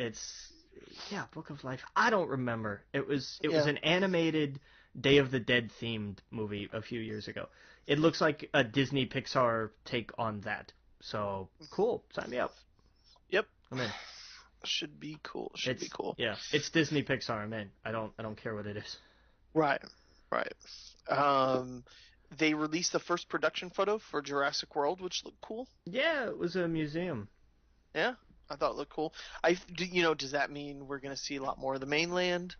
yeah, Book of Life. I don't remember. It was an animated Day of the Dead themed movie a few years ago. It looks like a Disney Pixar take on that. So cool. Sign me up. Yep. I'm in. Should be cool. Should be cool. Yeah, it's Disney Pixar. I'm in. I don't care what it is. Right. Right. They released the first production photo for Jurassic World, which looked cool. Yeah, it was a museum. Yeah, I thought it looked cool. Does that mean we're gonna see a lot more of the mainland?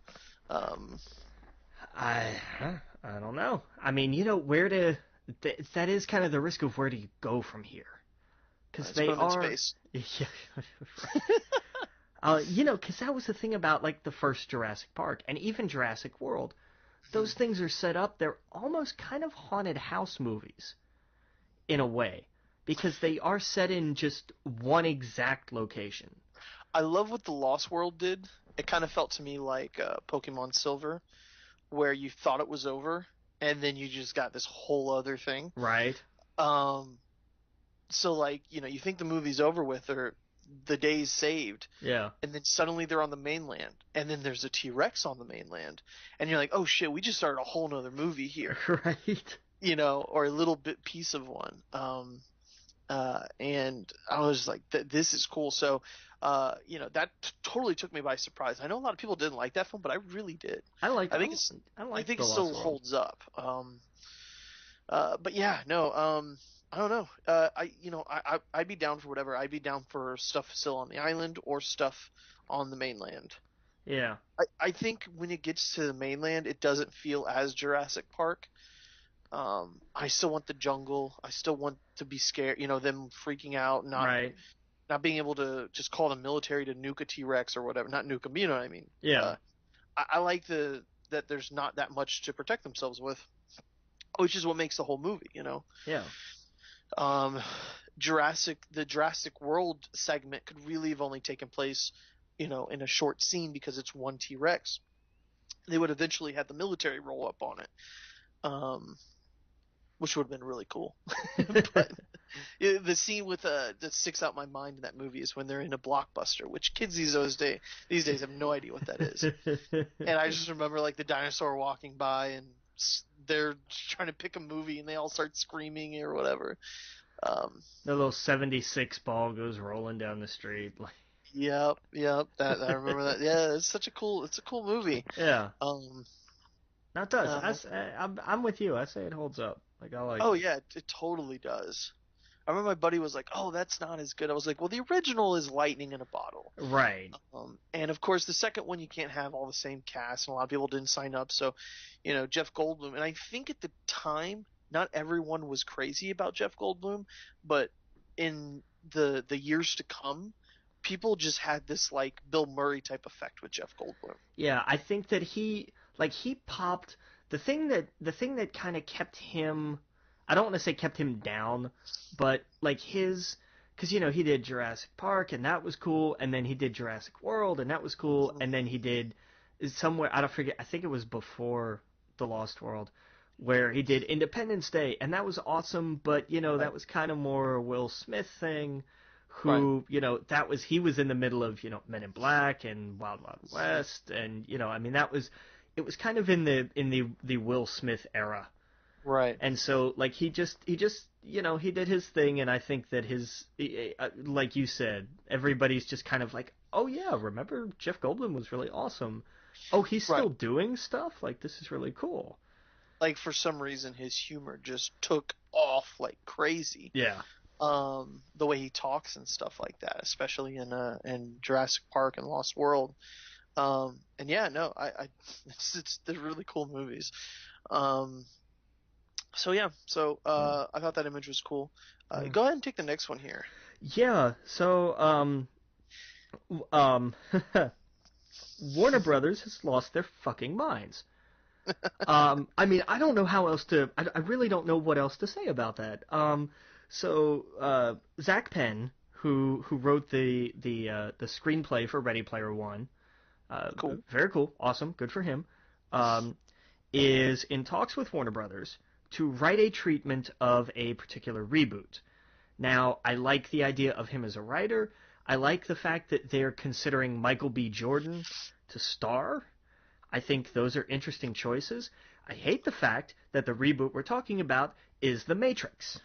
Um, I don't know. I mean, that is kind of the risk of where do you go from here? Because let's they put them in are. space. Yeah, because that was the thing about like the first Jurassic Park and even Jurassic World. Those things are set up. They're almost kind of haunted house movies in a way because they are set in just one exact location. I love what the Lost World did. It kind of felt to me like Pokemon Silver, where you thought it was over, and then you just got this whole other thing. Right. Um, so like you think the movie's over with or the day's saved, Yeah. and then suddenly they're on the mainland, and then there's a T-Rex on the mainland, and you're like, oh shit, we just started a whole nother movie here, Right. or a little bit piece of one. And I was like, this is cool. So, that totally took me by surprise. I know a lot of people didn't like that film, but I really did. I like. I think it's, I I like think the it still Lost World. holds up. But yeah, no, I don't know. I'd be down for whatever. I'd be down for stuff still on the island or stuff on the mainland. Yeah. I think when it gets to the mainland, it doesn't feel as Jurassic Park. I still want the jungle. I still want to be scared, them freaking out, Right. not being able to just call the military to nuke a T-Rex or whatever. Not nuke them, you know what I mean? Yeah. I like that there's not that much to protect themselves with, which is what makes the whole movie, Yeah. Um, the Jurassic World segment could really have only taken place, in a short scene because it's one T-Rex. They would eventually have the military roll up on it, which would have been really cool. But the scene that sticks out in my mind in that movie is when they're in a Blockbuster, which kids these days have no idea what that is. And I just remember like the dinosaur walking by and they're trying to pick a movie and they all start screaming or whatever. The little 76 ball goes rolling down the street. Yep. That I remember that. Yeah, it's a cool movie. Yeah. Um, No, it does. I'm with you. I say it holds up. Like I like. oh yeah, it totally does. I remember my buddy was like, "Oh, that's not as good." I was like, "Well, the original is lightning in a bottle." Right. And of course, the second one you can't have all the same cast, and a lot of people didn't sign up. So, Jeff Goldblum, and I think at the time, not everyone was crazy about Jeff Goldblum, but in the years to come, people just had this like Bill Murray type effect with Jeff Goldblum. Yeah, I think that he popped the thing that kind of kept him. I don't want to say kept him down, but like because he did Jurassic Park and that was cool, and then he did Jurassic World and that was cool, and then he did is somewhere, I don't forget, I think it was before The Lost World, where he did Independence Day, and that was awesome, but, Right. that was kind of more a Will Smith thing, Right. who, he was in the middle of, Men in Black and Wild Wild West, and, I mean, it was kind of in the Will Smith era. Right. And so, like, he did his thing, and I think that like you said, everybody's just kind of like, oh yeah, remember Jeff Goldblum was really awesome. Oh, he's Right. still doing stuff? Like, this is really cool. Like for some reason his humor just took off like crazy. Yeah. The way he talks and stuff like that, especially in Jurassic Park and Lost World. And yeah, no, I they're really cool movies. Um, so yeah, so Yeah. I thought that image was cool. Yeah. Go ahead and take the next one here. Yeah. So, um, Warner Brothers has lost their fucking minds. I mean, I don't know how else to. I really don't know what else to say about that. Zach Penn, who wrote the screenplay for Ready Player One, Cool. very cool, awesome, good for him, um, is in talks with Warner Brothers to write a treatment of a particular reboot. Now, I like the idea of him as a writer. I like the fact that they're considering Michael B. Jordan to star. I think those are interesting choices. I hate the fact that the reboot we're talking about is The Matrix.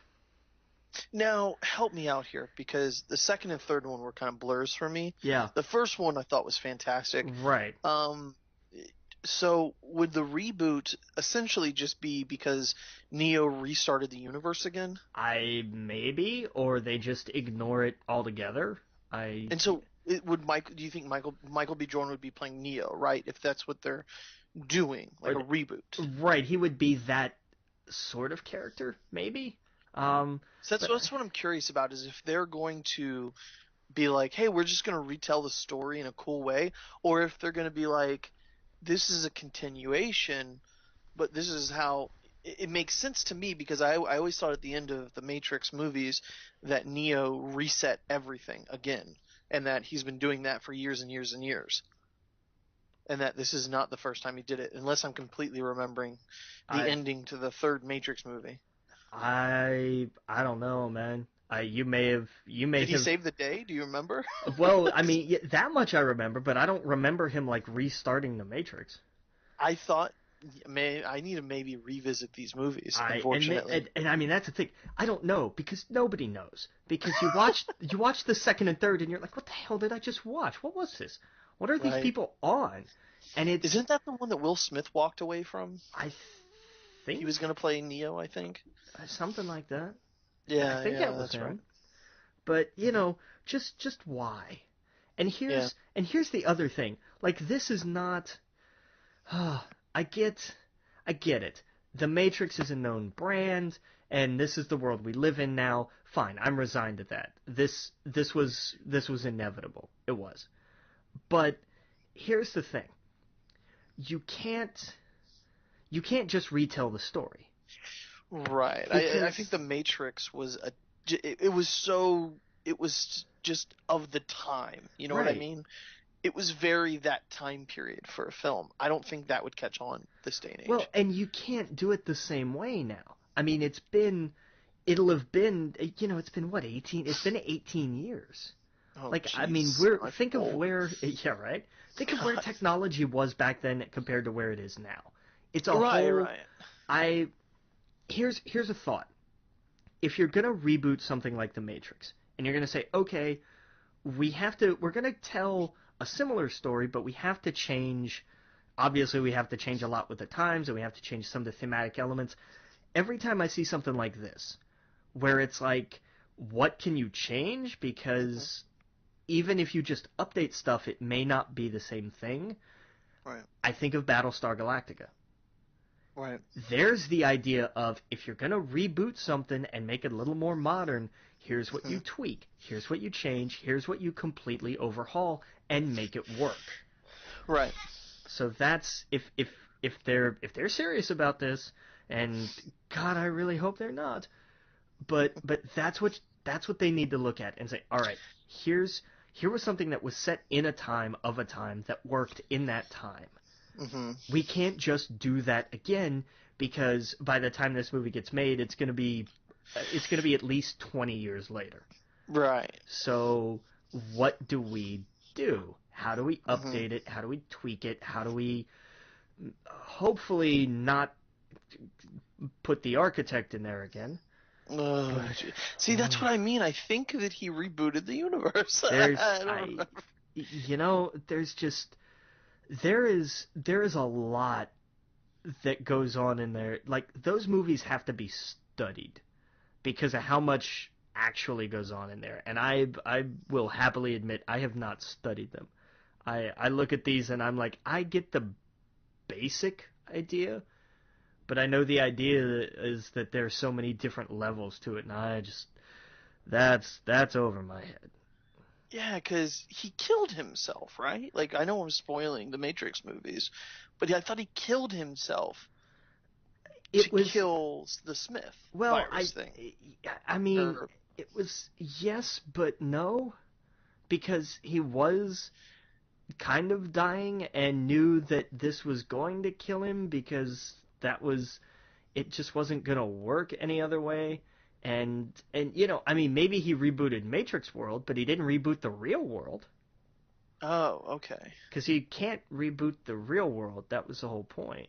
Now, help me out here because the second and third one were kind of blurs for me. Yeah, The first one I thought was fantastic. right. Um, so would the reboot essentially just be because Neo restarted the universe again? Maybe, or they just ignore it altogether. I And so do you think Michael B. Jordan would be playing Neo, right? If that's what they're doing, like or a reboot. right, he would be that sort of character, maybe. Um, So but that's what I'm curious about is if they're going to be like, hey, we're just going to retell the story in a cool way, or if they're going to be like, this is a continuation, but this is how it makes sense to me because I always thought at the end of the Matrix movies that Neo reset everything again, and that he's been doing that for years and years and years, and that this is not the first time he did it, unless I'm completely remembering the I ending to the third Matrix movie. I don't know, man. You may Did he have. save the day? Do you remember? Well, I mean, that much I remember, but I don't remember him like restarting the Matrix. I thought I need to maybe revisit these movies. I Unfortunately, and I mean that's the thing. I don't know because nobody knows. Because you watch the second and third and you're like, what the hell did I just watch? What was this? What are these right? people on? And it's Isn't that the one that Will Smith walked away from? I He think was gonna play Neo, I think. something like that. I Yeah, think yeah, that was that's right. him. But Hmm. just why? And Yeah, here's the other thing. Like this is not. I get it. The Matrix is a known brand, and this is the world we live in now. Fine, I'm resigned to that. This was inevitable. It was. But here's the thing. You can't you can't just retell the story right. I think because the Matrix was it was so it was just of the time. You know what I right. mean? It was very that time period for a film. I don't think that would catch on this day and Well, age. and you can't do it the same way now. I mean, it'll have been it's been what 18 it's been 18 years. Oh, Like, I mean, jeez, I feel think of old. where, yeah, right? Think of where God. technology was back then compared to where it is now. It's a Right, whole, right. I, here's a thought. If you're gonna reboot something like The Matrix, and you're gonna say, okay, we're gonna tell a similar story, but we have to change, obviously we have to change a lot with the times, and we have to change some of the thematic elements. Every time I see something like this, where it's like, what can you change? Hmm. Because even if you just update stuff, it may not be the same thing. Right, I think of Battlestar Galactica. right. There's the idea of if you're going to reboot something and make it a little more modern, here's what Hmm. you tweak, here's what you change, here's what you completely overhaul and make it work. Right. So that's if they're serious about this, and God, I really hope they're not. But that's what they need to look at and say, all right, here was something that was set in a time of a time that worked in that time. Mm-hmm. We can't just do that again because by the time this movie gets made, it's going to be at least 20 years later. Right. So what do we do? How do we Mm-hmm. update it? How do we tweak it? How do we hopefully not put the architect in there again? Oh, But see, that's what I mean. I think that he rebooted the universe. there's I don't remember. there's just there is a lot that goes on in there. Like those movies have to be studied because of how much actually goes on in there. And I will happily admit I have not studied them. I look at these and I'm like, I get the basic idea, but I know the idea is that there's so many different levels to it, and I just that's over my head. Yeah, because he killed himself, right? Like, I know I'm spoiling the Matrix movies, but I thought he killed himself to It was kill the Smith well, virus thing. I mean, Or, it was yes, but no, because he was kind of dying and knew that this was going to kill him because it just wasn't going to work any other way. And I mean, maybe he rebooted Matrix World, but he didn't reboot the real world oh, okay. because he can't reboot the real world. That was the whole point.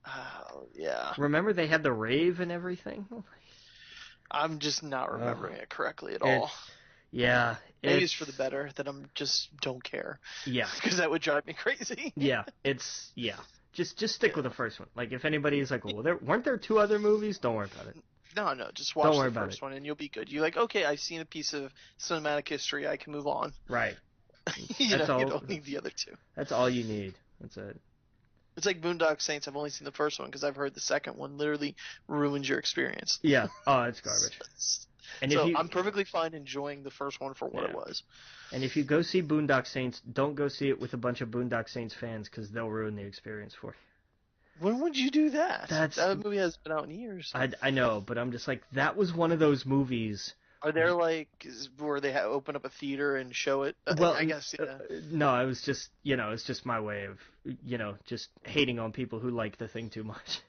Oh, yeah. Remember they had the rave and everything? I'm just not Oh, remembering it correctly at all. it's yeah, Maybe it's for the better that I'm just don't care, yeah, because that would drive me crazy. yeah. Just stick with the Yeah. first one. Like if anybody's like, well, there weren't there two other movies? Don't worry about it. No, just Don't watch worry the about it. first one and you'll be good. You're like, okay, I've seen a piece of cinematic history. I can move on. Right. You That's all. don't need the other two. That's all you need. That's it. It's like Boondock Saints. I've only seen the first one because I've heard the second one literally ruins your experience. Yeah. Oh, it's garbage. And if So you I'm perfectly fine enjoying the first one for what it was. and if you go see Boondock Saints, don't go see it with a bunch of Boondock Saints fans because they'll ruin the experience for you. When would you do that? That's That movie has been out in years. I know, but I'm just like that was one of those movies. Are there like where they open up a theater and show it? Well, I guess yeah. no, I was just it's just my way of just hating on people who like the thing too much.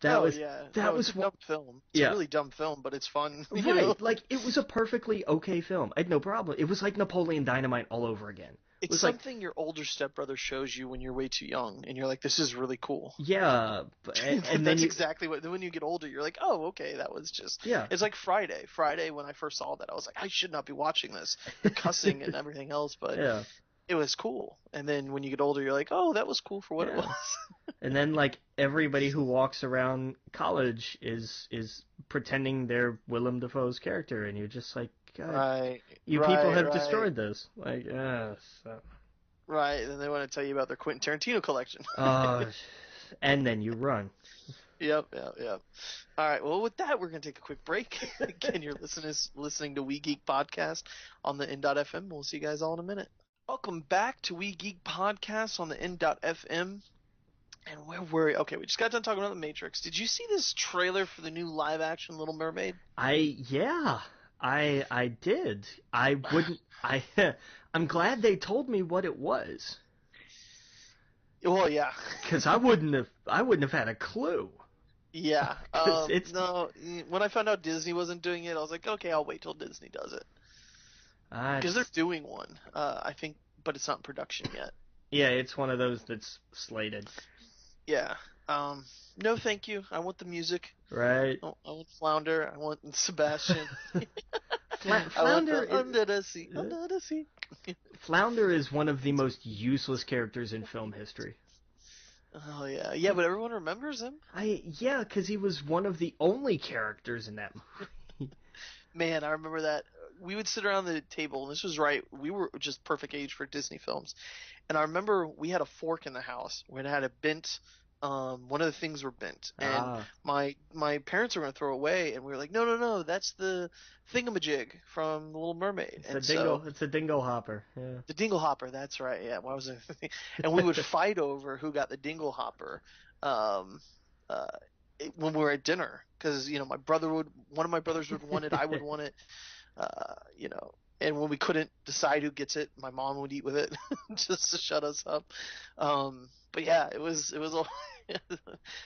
That Oh was yeah, that no, it's was a dumb film. It's a yeah. really dumb film, but it's fun. You Right, know, like it was a perfectly okay film. I had no problem. It was like Napoleon Dynamite all over again. It it's was like, something your older stepbrother shows you when you're way too young, and you're like, "This is really cool." yeah, and then That's exactly what. Then when you get older, you're like, "Oh, okay, that was just." yeah, It's like Friday. Friday, when I first saw that, I was like, "I should not be watching this." The cussing and everything else, but yeah, it was cool. And then when you get older, you're like, "Oh, that was cool for what it yeah. was." And then like everybody who walks around college is pretending they're Willem Dafoe's character, and you're just like, God, Right, you people right, have right, destroyed this. Like, so. right. And then they want to tell you about their Quentin Tarantino collection. uh, and then you run. Yep. All right. Well, with that, we're gonna take a quick break. Again, you're listening to We Geek Podcast on the N.FM. We'll see you guys all in a minute. Welcome back to We Geek Podcast on the N.FM. And where were we? Okay, we just got done talking about the Matrix. Did you see this trailer for the new live-action Little Mermaid? I did. I wouldn't. I'm glad they told me what it was. Well, yeah. Because I wouldn't have had a clue. Yeah. 'Cause No, when I found out Disney wasn't doing it, I was like, okay, I'll wait till Disney does it. Because they're doing one, I think, but it's not in production yet. Yeah, it's one of those that's slated. Yeah. No, thank you. I want the music. Right. I want Flounder. I want Sebastian. Flounder Under the sea. Under the sea. Flounder is one of the most useless characters in film history. Oh yeah, but everyone remembers him. Because he was one of the only characters in that movie. Man, I remember that. We would sit around the table, and this was right. We were just perfect age for Disney films, and I remember we had a fork in the house where it had a bent. One of the things were bent, and my parents were going to throw it away, and we were like, no, that's the thingamajig from The Little Mermaid. It's a dingle hopper. Yeah. The dingle hopper, that's right. Yeah, why was it? And we would fight over who got the dingle hopper. When we were at dinner, because one of my brothers would want it, I would want it. and when we couldn't decide who gets it, my mom would eat with it just to shut us up. But yeah, it was all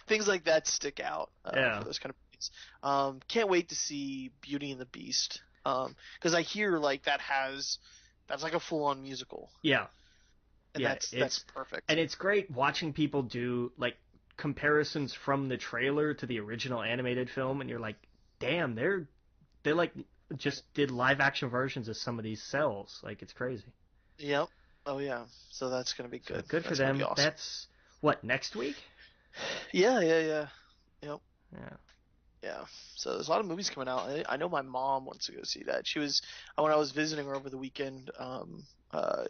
things like that stick out for Yeah. those kind of movies. Can't wait to see Beauty and the Beast. Because I hear like that's like a full on musical, Yeah. and Yeah. that's perfect. And it's great watching people do like comparisons from the trailer to the original animated film, and you're like, damn, they like just did live action versions of some of these cells. Like it's crazy. Yep. Oh yeah. So that's gonna be So good. good for That's gonna be them. awesome. That's what, next week? Yeah, yeah, yeah. Yep. Yeah. Yeah. So there's a lot of movies coming out. I know my mom wants to go see that. She was when I was visiting her over the weekend.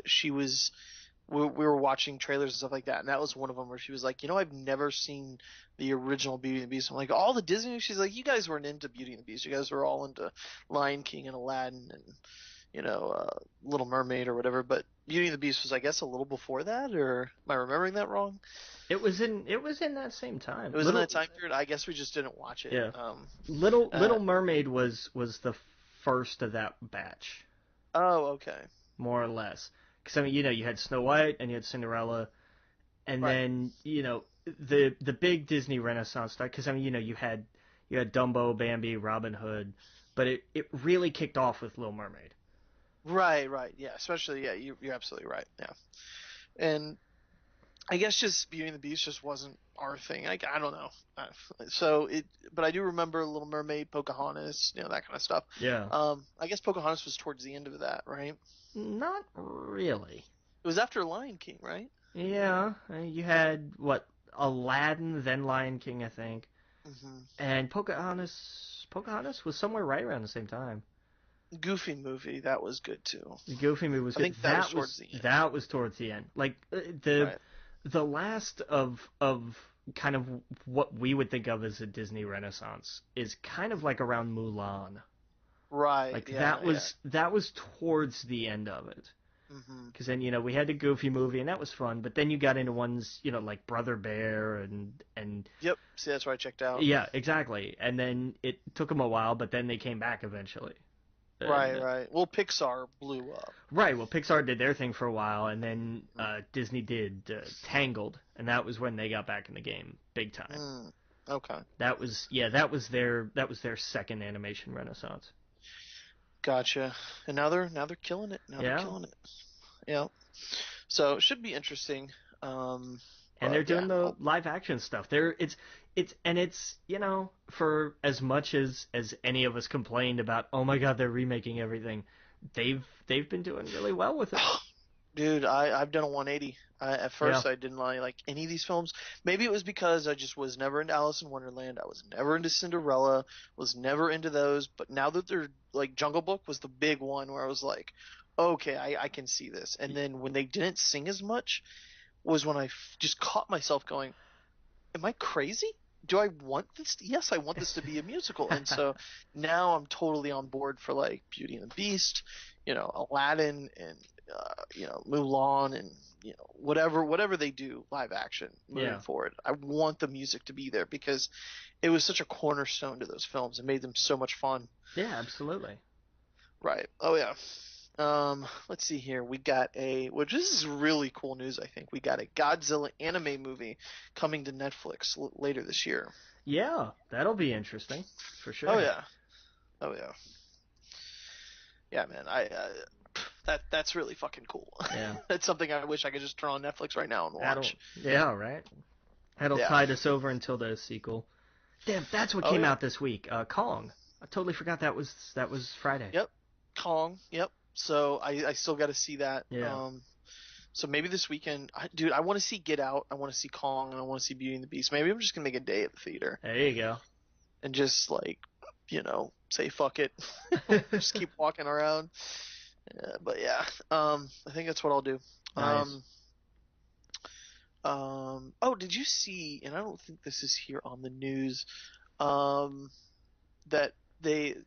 She was we were watching trailers and stuff like that, and that was one of them where she was like, I've never seen the original Beauty and the Beast. I'm like, all the Disney. She's like, you guys weren't into Beauty and the Beast. You guys were all into Lion King and Aladdin and Little Mermaid or whatever. But Beauty and the Beast was, I guess, a little before that, or am I remembering that wrong? It was in that same time. It was in that time period. I guess we just didn't watch it. Yeah. Little Uh, Little Mermaid was the first of that batch, oh, okay. more or less. Because I mean, you had Snow White and you had Cinderella, and Right. then the big Disney Renaissance stuff. Because I mean, you had Dumbo, Bambi, Robin Hood, but it really kicked off with Little Mermaid. Right, right. Yeah, especially, yeah, you're absolutely right. Yeah. And I guess just Beauty and the Beast just wasn't our thing. Like, I don't know. But I do remember Little Mermaid, Pocahontas, that kind of stuff. Yeah. I guess Pocahontas was towards the end of that, right? Not really. It was after Lion King, right? Yeah, you had what, Aladdin, then Lion King, I think, Hmm. and Pocahontas was somewhere right around the same time. Goofy movie, that was good too. The Goofy movie was I good. think that was towards the end. That was towards the end. Like the Right. the last of kind of what we would think of as a Disney Renaissance is kind of like around Mulan. Right. Like Yeah. Yeah. that was towards the end of it. Hmm. Because then we had the Goofy movie and that was fun, but then you got into ones like Brother Bear and Yep. See, that's where I checked out. yeah, exactly. And then it took them a while, but then they came back eventually. Right. Uh, Right. Well, Pixar blew up. Right. Well, Pixar did their thing for a while, and then Disney did Tangled, and that was when they got back in the game big time. Mm. Okay. That was their second animation renaissance. Gotcha. And now they're killing it. Now they're Yeah, killing it. Yeah. So it should be interesting. and they're But yeah. doing the live action stuff. It's for as much as any of us complained about, oh my God, they're remaking everything. They've been doing really well with it. Dude, I've done a 180. At Yeah. first, I didn't like any of these films. Maybe it was because I just was never into Alice in Wonderland. I was never into Cinderella. Was never into those. But now that they're like Jungle Book was the big one where I was like, okay, I can see this. And then when they didn't sing as much, was when I just caught myself going, am I crazy? Do I want this? Yes, I want this to be a musical. And so now I'm totally on board for like Beauty and the Beast, Aladdin, and Mulan, and whatever they do live action moving Yeah. forward. I want the music to be there because it was such a cornerstone to those films. It made them so much fun. Yeah, absolutely. Right. Oh yeah. Let's see here. We got which this is really cool news, I think. We got a Godzilla anime movie coming to Netflix later this year. Yeah, that'll be interesting for Oh sure. yeah. Oh yeah. Yeah, man. That's really fucking cool. Yeah. That's something I wish I could just turn on Netflix right now and That'll watch. yeah, right. That'll Yeah. tide us over until the sequel. Damn, that's what Oh came yeah. out this week. Kong. I totally forgot that was Friday. Yep. Kong. Yep. So I still got to see that. Yeah. So maybe this weekend, dude, I want to see Get Out. I want to see Kong, and I want to see Beauty and the Beast. Maybe I'm just gonna make a day at the theater There you go. and just like, say fuck it, just keep walking around. But yeah, I think that's what I'll do. Nice. Oh, did you see? And I don't think this is here on the news. Um, that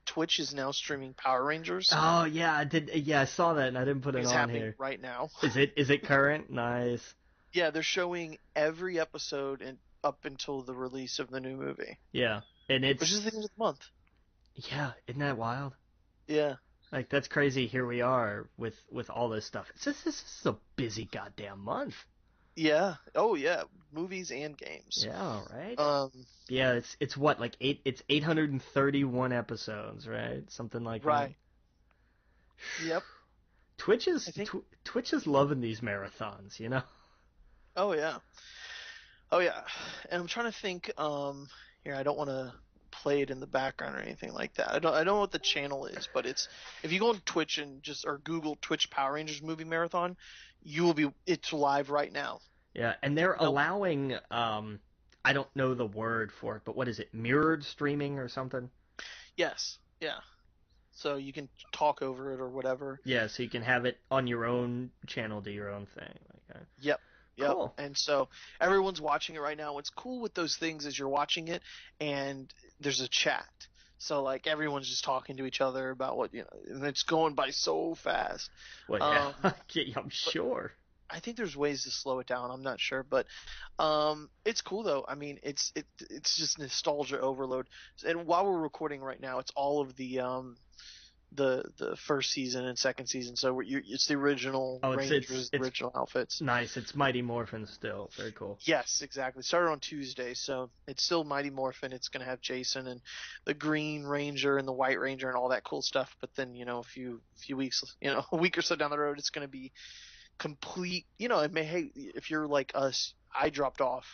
Twitch is now streaming Power Rangers. Oh yeah, I did. Yeah, I saw that and I didn't put it It's on happening here. right now. Is it current? Nice. Yeah, they're showing every episode and up until the release of the new movie, Yeah, and which is the end of the month. yeah, isn't that wild? Yeah. Like, that's crazy. Here we are with all this stuff. This is a busy goddamn month. Yeah. Oh yeah. Movies and games. Yeah, right. Um. Yeah, it's what, like it's 831 episodes, right? Something like that. Right. Yep. I think. Twitch is loving these marathons, you know. Oh yeah. Oh yeah. And I'm trying to think. Here, I don't want to play it in the background or anything like that. I don't know what the channel is, but it's if you go on Twitch and just or Google Twitch Power Rangers movie marathon, you will be it's live right now. Yeah, and they're Nope. allowing I don't know the word for it, but what is it? Mirrored streaming or something? Yes. Yeah. So you can talk over it or whatever. Yeah, so you can have it on your own channel, do your own thing. Like, Yep. Yep. cool. And so everyone's watching it right now. What's cool with those things is you're watching it and there's a chat. So like everyone's just talking to each other about what and it's going by so fast. Well, Um, yeah, yeah, I'm sure. I think there's ways to slow it down. I'm not sure, but it's cool though. I mean, it's just nostalgia overload. And while we're recording right now, it's all of the first season and second season. So it's the original Oh, Rangers, the it's original outfits. nice. It's Mighty Morphin still. Very cool. Yes, exactly. Started on Tuesday, so it's still Mighty Morphin. It's gonna have Jason and the Green Ranger and the White Ranger and all that cool stuff. But then a few weeks, a week or so down the road, it's gonna be complete. It may. Hey, if you're like us, I dropped off.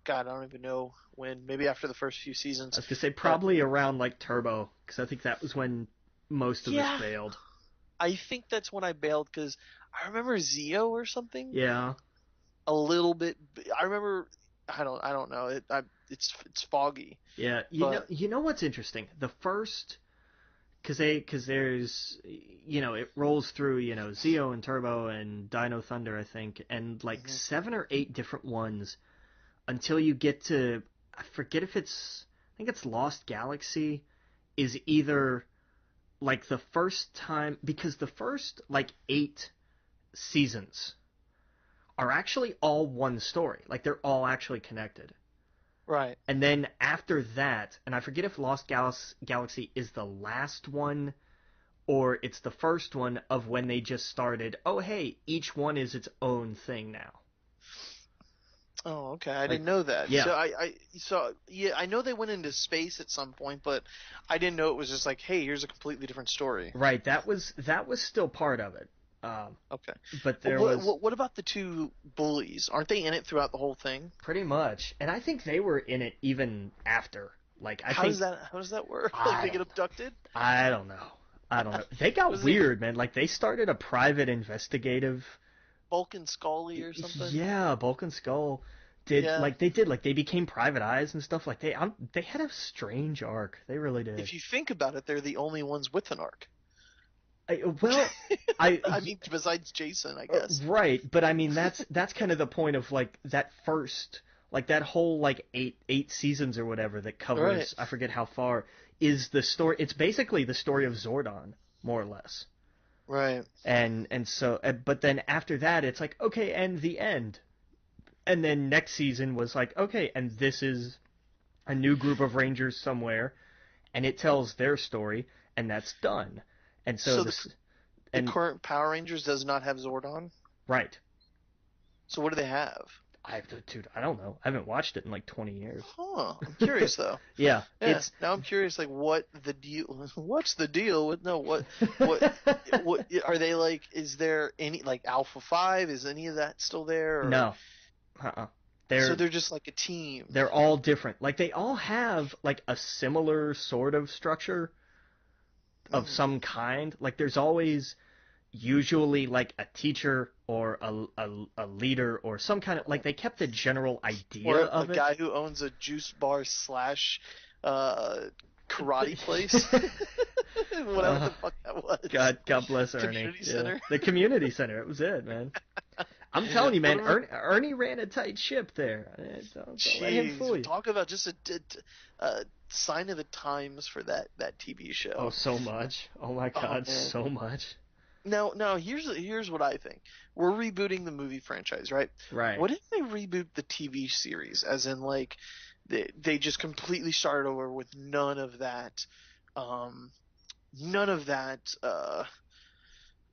God, I don't even know when. Maybe after the first few I seasons. was gonna say probably around like Turbo, because I think that was when most of Yeah, us bailed. I think that's when I bailed because I remember Zeo or something. Yeah. A little bit. I remember. I don't know. It's foggy. Yeah. But You know what's interesting? The first, because there's, it rolls through, Zeo and Turbo and Dino Thunder, I think, and like mhm. 7 or 8 different ones until you get to, I forget if I think it's Lost Galaxy, is either like the first time, because the first like 8 seasons are actually all one story. Like they're all actually connected. Right. And then after that, and I forget if Lost Galaxy is the last one or it's the first one of when they just started, oh hey, each one is its own thing now. Oh, okay. I Like, didn't know that. yeah, So yeah, I know they went into space at some point, but I didn't know it was just like, hey, here's a completely different story. right. That was still part of it. Okay. But Well, there was what about the two bullies? Aren't they in it throughout the whole thing? pretty much, and I think they were in it even after. Like I How think does that work? Like I they get don't abducted? I don't know. I don't know. They got Was it weird, man. Like they started a private investigative. Vulcan Scully or something? Yeah, Bulk and Skull Yeah. they became private eyes and stuff. Like they had a strange arc. They really did. If you think about it, they're the only ones with an arc. Well, I I mean, besides Jason, I guess. right, but I mean that's kind of the point of like that first, like that whole like eight seasons or whatever that Right. covers, I forget how far, is the story. It's basically the story of Zordon, more or less. Right. And so but then after that it's like, okay, and the end. And then next season was like, okay, and this is a new group of Rangers somewhere, and it tells their story, and that's done. And so So this, the and current Power Rangers does not have Zordon. right, So what do they have? dude, I don't know. I haven't watched it in like 20 years. Huh. I'm curious though. Yeah, Yeah. Now I'm curious, like, what the deal? What's the deal with no? What? What are they like? Is there any like Alpha 5? Is any of that still there? Or, no, so they're they're just like a team. they're all different. Like they all have like a similar sort of structure of Mm. some kind. Like there's always usually like a teacher or a leader or some kind of, like they kept the general idea Or a of it. guy who owns a juice bar slash karate place. Whatever the fuck that was. God bless Ernie. Community Yeah. center. The community center. It was it, man. I'm telling you, man. What Ernie ran a tight ship there. Don't let him fool Jeez, you. talk about just a sign of the times for that TV show. Oh, so much. Oh my Oh, God, man. so much. Now here's what I think. We're rebooting the movie franchise, right? Right. What if they reboot the TV series, as in like they just completely started over with none of that, um, none of that.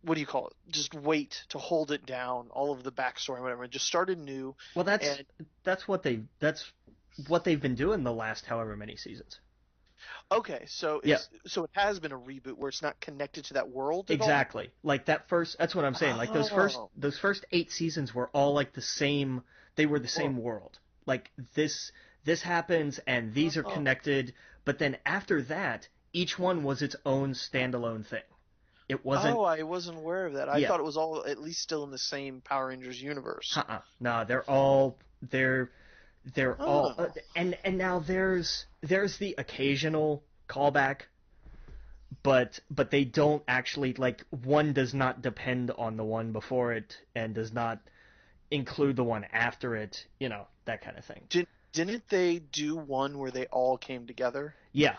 What do you call it? Just weight to hold it down. All of the backstory, whatever. It just started new, Well, and that's what they've been doing the last however many seasons. okay, so Yeah, it has been a reboot where it's not connected to that world at all. exactly. Like that first, that's what I'm saying. Like Oh, those first 8 seasons were all like the same. They were the whoa. same world. Like this happens and these are Oh, connected. But then after that, each one was its own standalone thing. It wasn't. oh, I wasn't aware of that. I Yeah. thought it was all at least still in the same Power Rangers universe. Uh-uh. No, they're all Oh, and now there's the occasional callback, but they don't actually, like, one does not depend on the one before it and does not include the one after it, that kind of thing. didn't they do one where they all came together? Yeah.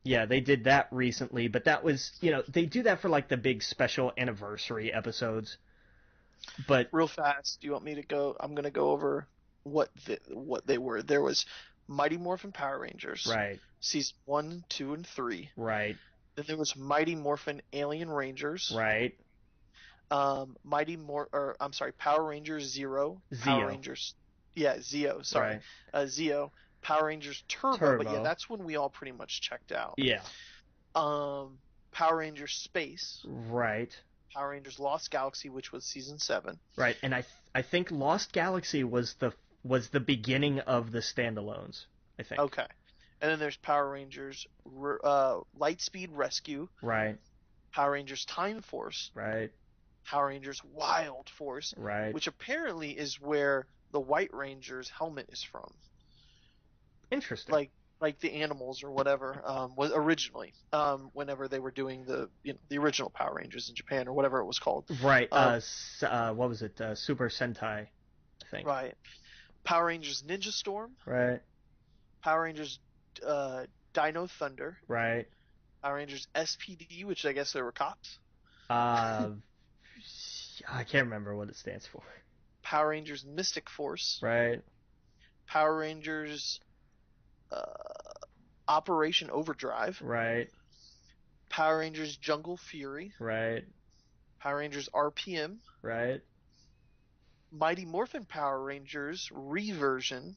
Yeah, they did that recently, but that was, they do that for like the big special anniversary episodes. But Real fast, do you want me to go? I'm gonna go over what they were. There was Mighty Morphin Power Rangers, right, season 1, 2, and 3. right, Then there was Mighty Morphin Alien Rangers, right. I'm sorry, Power Rangers Zero, Power Zeo, Rangers, yeah, Zeo, sorry, right. Zeo, Power Rangers Turbo, but yeah, Turbo, that's when we all pretty much checked out. yeah, Power Rangers Space, right. Power Rangers Lost Galaxy, which was season 7. Right, and I think Lost Galaxy was the beginning of the standalones. I think. Okay, and then there's Power Rangers Lightspeed Rescue, Right, Power Rangers Time Force, right, Power Rangers Wild Force, right. which apparently is where the White Ranger's helmet is from. Interesting. Like the animals or whatever was originally whenever they were doing the original Power Rangers in Japan or whatever it was called. Right. Um, What was it? Super Sentai, I think. right. Power Rangers Ninja Storm, Right, Power Rangers uh, Dino Thunder, right. Power Rangers SPD, which I guess they were cops. Uh, I can't remember what it stands for. Power Rangers Mystic Force, Right, Power Rangers Operation Overdrive, right, Power Rangers Jungle Fury, right, Power Rangers RPM, right. Mighty Morphin Power Rangers Reversion.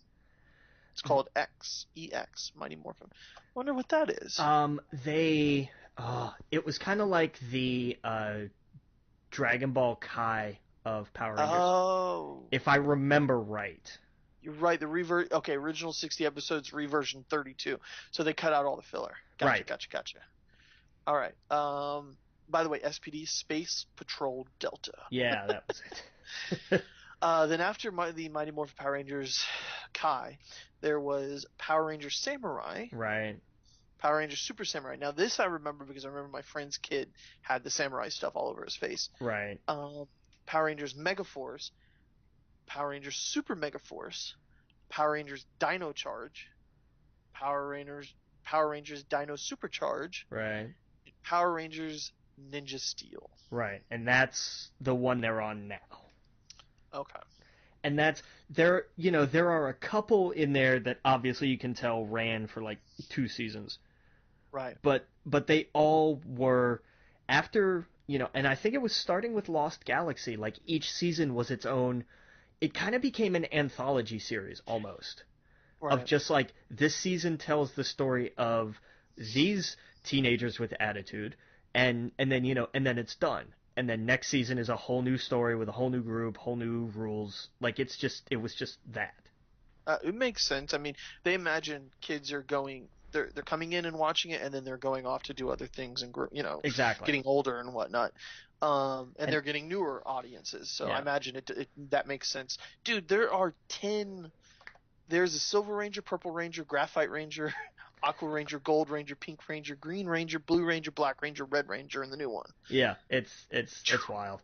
It's called EX, Mighty Morphin. Wonder what that is. They. It was kind of like the Dragon Ball Kai of Power Rangers, Oh, if I remember right. you're right. Okay, original 60 episodes, reversion 32. So they cut out all the filler. Gotcha, Right. gotcha, gotcha. All right. By the way, SPD Space Patrol Delta. Yeah, that was it. Then after the Mighty Morphin Power Rangers Kai, there was Power Rangers Samurai, Right. Power Rangers Super Samurai. Now this I remember because I remember my friend's kid had the samurai stuff all over his face. Right. Um, Power Rangers Mega Force, Power Rangers Super Mega Force, Power Rangers Dino Charge, Power Rangers Power Rangers Dino Supercharge, Right. Power Rangers Ninja Steel. Right. And that's the one they're on now. Okay. And that's there are a couple in there that obviously you can tell ran for like 2 seasons. Right. But they all were after, and I think it was starting with Lost Galaxy, like each season was its own. It kind of became an anthology series almost, of Right. just like this season tells the story of these teenagers with attitude, and then and then it's done, and then next season is a whole new story with a whole new group, whole new rules. Like it was just that. It makes sense. I mean, they imagine kids are going, they're coming in and watching it, and then they're going off to do other things and Exactly. getting older and whatnot. And And they're getting newer audiences. So I yeah, imagine that makes sense. Dude, there are 10. There's a Silver Ranger, Purple Ranger, Graphite Ranger, Aqua Ranger, Gold Ranger, Pink Ranger, Green Ranger, Blue Ranger, Black Ranger, Red Ranger, and the new one. yeah, it's wild.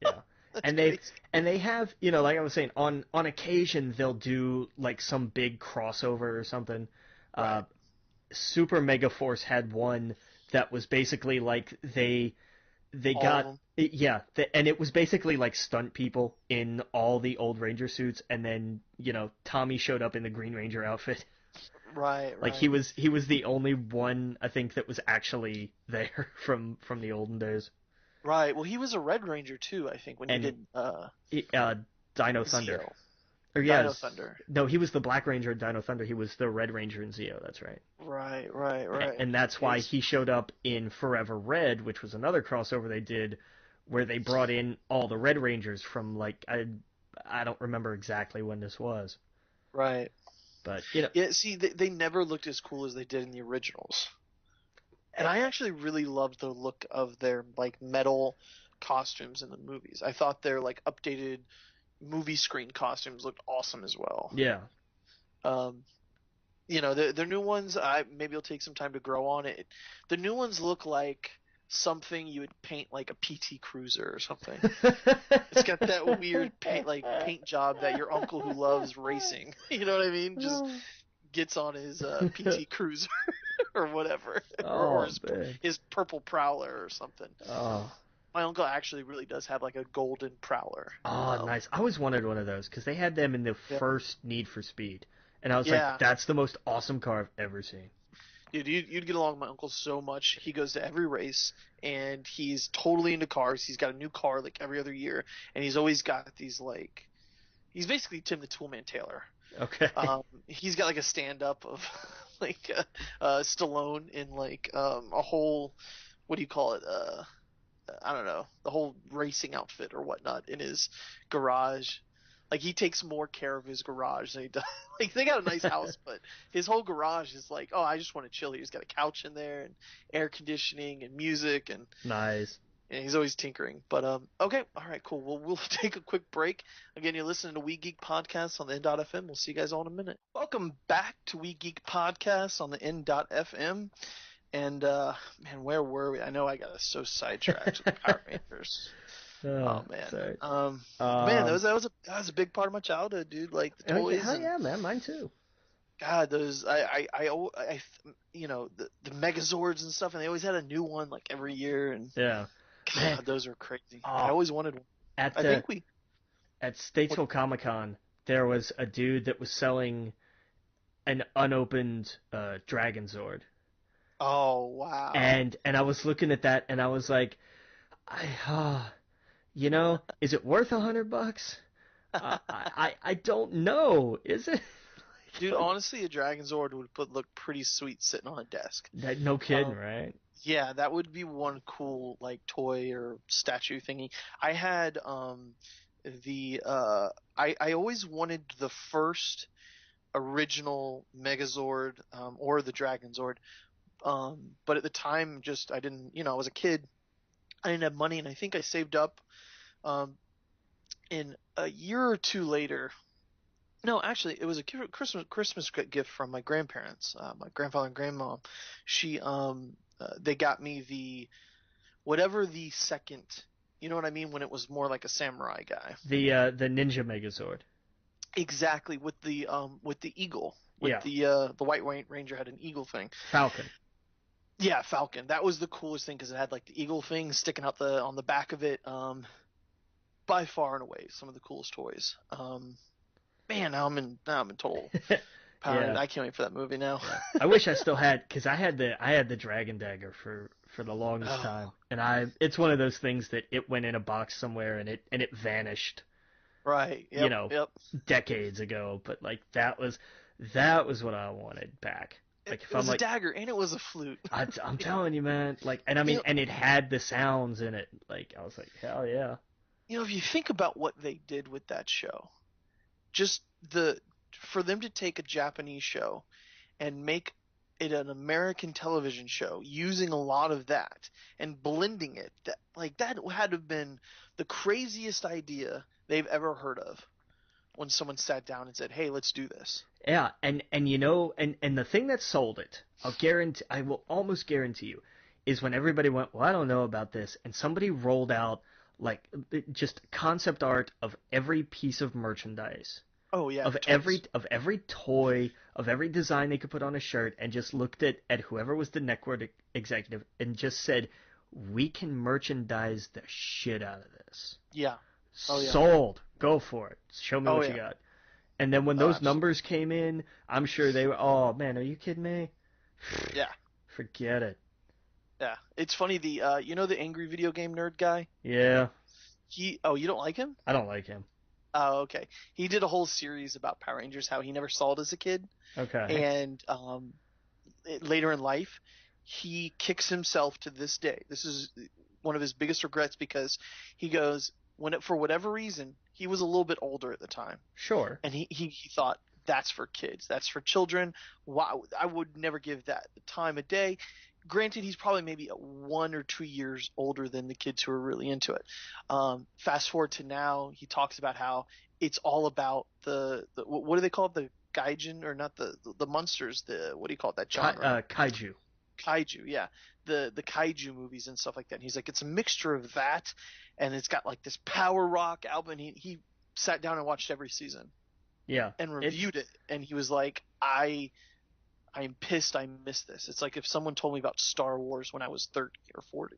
Yeah. That's And they crazy. and they have, like I was saying, on occasion they'll do like some big crossover or something. Uh, Right. Super Mega Force had one that was basically like they All of got them. yeah, and it was basically like stunt people in all the old Ranger suits, and then Tommy showed up in the Green Ranger outfit. Right, Like right. he was the only one I think that was actually there from the olden days. Right. Well, he was a Red Ranger too, I think, when he And did uh, Dino Thunder. Zeo, Or Dino yes, Thunder. no, he was the Black Ranger in Dino Thunder. He was the Red Ranger in Zeo. That's right. Right, right, right. And that's why He's he showed up in Forever Red, which was another crossover they did, where they brought in all the Red Rangers from like I don't remember exactly when this was, right. but Yeah, see, they never looked as cool as they did in the originals. And I actually really loved the look of their like metal costumes in the movies. I thought their like updated movie screen costumes looked awesome as well. yeah, Um, their new ones, I maybe it'll take some time to grow on it. The new ones look like something you would paint like a PT Cruiser or something. It's got that weird paint job that your uncle who loves racing, you know what I mean, just gets on his PT Cruiser or whatever, or oh man, his purple Prowler or something. oh. My uncle actually really does have like a golden Prowler. Oh, nice. I always wanted one of those because they had them in the Yeah, first Need for Speed. And I was like, yeah, that's the most awesome car I've ever seen. dude, you'd get along with my uncle so much. He goes to every race, and he's totally into cars. He's got a new car like every other year, and he's always got these like he's basically Tim the Toolman Taylor. Okay. He's got like a stand up of like Stallone in like a whole what do you call it? I don't know, the whole racing outfit or whatnot in his garage. Like he takes more care of his garage than he does. Like they got a nice house, but his whole garage is like, oh, I just want to chill. He's got a couch in there and air conditioning and music Nice. and he's always tinkering. But okay, all right, cool. Well, we'll take a quick break. Again, you're listening to We Geek Podcast on the N.FM. We'll see you guys all in a minute. Welcome back to We Geek Podcast on the N.FM. And man, where were we? I know I got us so sidetracked with the Power Rangers. Oh, Oh man, sorry. man, that was a big part of my childhood, dude. Like the Oh, yeah, toys hell and yeah, man. Mine too. God, those the Megazords and stuff, and they always had a new one like every year, and Yeah. Man, God, those are crazy. I oh, always wanted one. at I the think we. at What, Statesville Comic Con, there was a dude that was selling an unopened Dragon Zord. oh wow. And I was looking at that and I was like, I is it worth $100? I don't know. Is it? Dude, honestly, a Dragon Zord would look pretty sweet sitting on a desk. No kidding, Um, right? yeah, that would be one cool like toy or statue thingy. I had the I always wanted the first original Megazord or the Dragon Zord. But at the time, just I didn't, I was a kid. I didn't have money, and I think I saved up. Um, in a year or two later, no, actually, it was a Christmas gift from my grandparents, my grandfather and grandmom. They got me the whatever the second, you know what I mean, when it was more like a samurai guy. The Ninja Megazord. Exactly, with the eagle, with Yeah, the White Ranger had an eagle thing. Falcon. Yeah, Falcon. That was the coolest thing because it had like the eagle thing sticking out the on the back of it. By far and away, some of the coolest toys. Man, now I'm in total power. Yeah, I can't wait for that movie now. yeah. I wish I still had because I had the Dragon Dagger for the longest time, Oh, and it's one of those things that it went in a box somewhere and it vanished, right. you Yep. know, Yep. decades ago. But like that was what I wanted back. It, Like if it I'm was a like dagger and it was a flute. I'm telling you, man. Like, and I You mean, know, and it had the sounds in it. Like, I was like, hell yeah. if you think about what they did with that show, just the for them to take a Japanese show and make it an American television show using a lot of that and blending it, that had to have been the craziest idea they've ever heard of when someone sat down and said, "Hey, let's do this." Yeah, and and the thing that sold it, I will almost guarantee you, is when everybody went, well, I don't know about this, and somebody rolled out like just concept art of every piece of merchandise, Oh yeah, of the every toys. of every toy, of every design they could put on a shirt, and just looked at whoever was the network executive and just said, we can merchandise the shit out of this. Yeah. Oh yeah. Sold. Go for it. Show me Oh what you yeah. got. And then when Oh, those absolutely. numbers came in, I'm sure they were, oh man, are you kidding me? Yeah, Forget it. yeah. It's funny. The angry video game nerd guy. Yeah, You don't like him? I don't like him. Oh, okay. He did a whole series about Power Rangers, how he never saw it as a kid, Okay. and later in life, he kicks himself to this day. This is one of his biggest regrets because he goes for whatever reason he was a little bit older at the time, Sure. and he thought that's for kids, that's for children. Why I would never give that the time of day. Granted, he's probably maybe 1 or 2 years older than the kids who are really into it. Fast forward to now, he talks about how it's all about the what do they call it? The gaijin, or not the monsters? The what do you call it, that genre? Kaiju. Kaiju, yeah, the kaiju movies and stuff like that. And he's like, it's a mixture of that, and it's got like this power rock album. And he sat down and watched every season Yeah. and It's reviewed it, and he was like, I'm pissed I missed this. It's like if someone told me about Star Wars when I was 30 or 40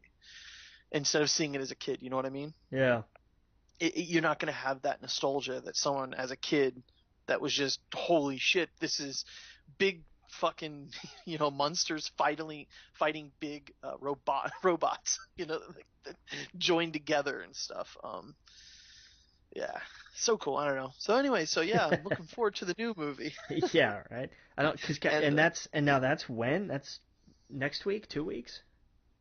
instead of seeing it as a kid. You know what I mean? yeah. You're not going to have that nostalgia that someone as a kid that was just, holy shit, this is big fucking monsters fighting big robots, like, that joined together and stuff. Yeah, so cool. I don't know. So anyway, so yeah, I'm looking forward to the new movie. Yeah, right. I don't cuz And and now that's when? That's next week, 2 weeks?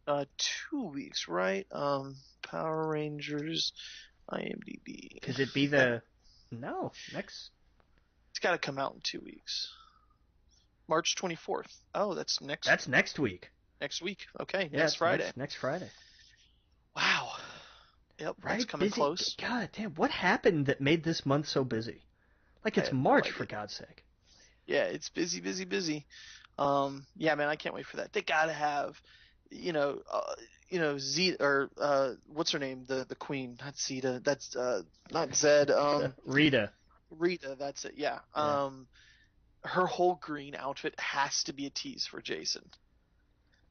2 weeks, right? Power Rangers, IMDb. Could it be Yeah, the No, next it's got to come out in 2 weeks. March 24th. Oh, that's that's next week. next week. Okay, Yeah, next it's Friday. next Friday. Wow. Yep, that's Right? coming Busy. close. God damn, what happened that made this month so busy? Like I it's have no March for idea. God's sake. Yeah, it's busy, busy, busy. Yeah, man, I can't wait for that. They gotta have, you know, Z, or what's her name? The queen, not Zeta. That's not Zed. Rita. Rita. That's it. Yeah. Yeah. Her whole green outfit has to be a tease for Jason. I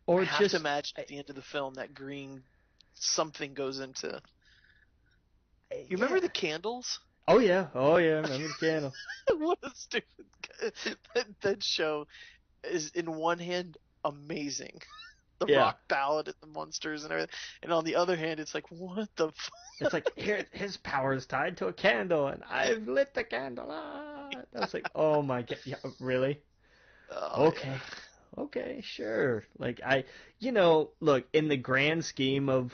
Or have to just imagine at the end of the film that green something goes into. You yeah. remember the candles? Oh yeah. Oh yeah, I remember the candle. What a stupid that show is, in one hand, amazing. The Yeah. rock ballad and the monsters and everything, and on the other hand, it's like, what the It's like here his power is tied to a candle and I've lit the candle. I was like, "Oh my god. Yeah, really? oh yeah. Okay. Okay, sure." Like look, in the grand scheme of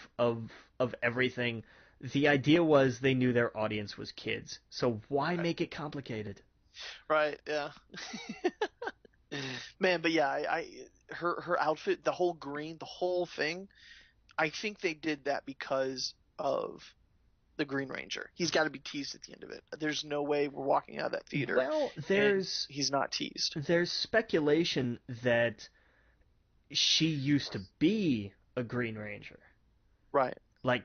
everything, the idea was they knew their audience was kids. So why Right, make it complicated? right, yeah. Man, but yeah, her outfit, the whole green, the whole thing, I think they did that because of the Green Ranger. He's got to be teased at the end of it. There's no way we're walking out of that theater Well, and he's not teased. there's speculation that she used to be a Green Ranger, Right. like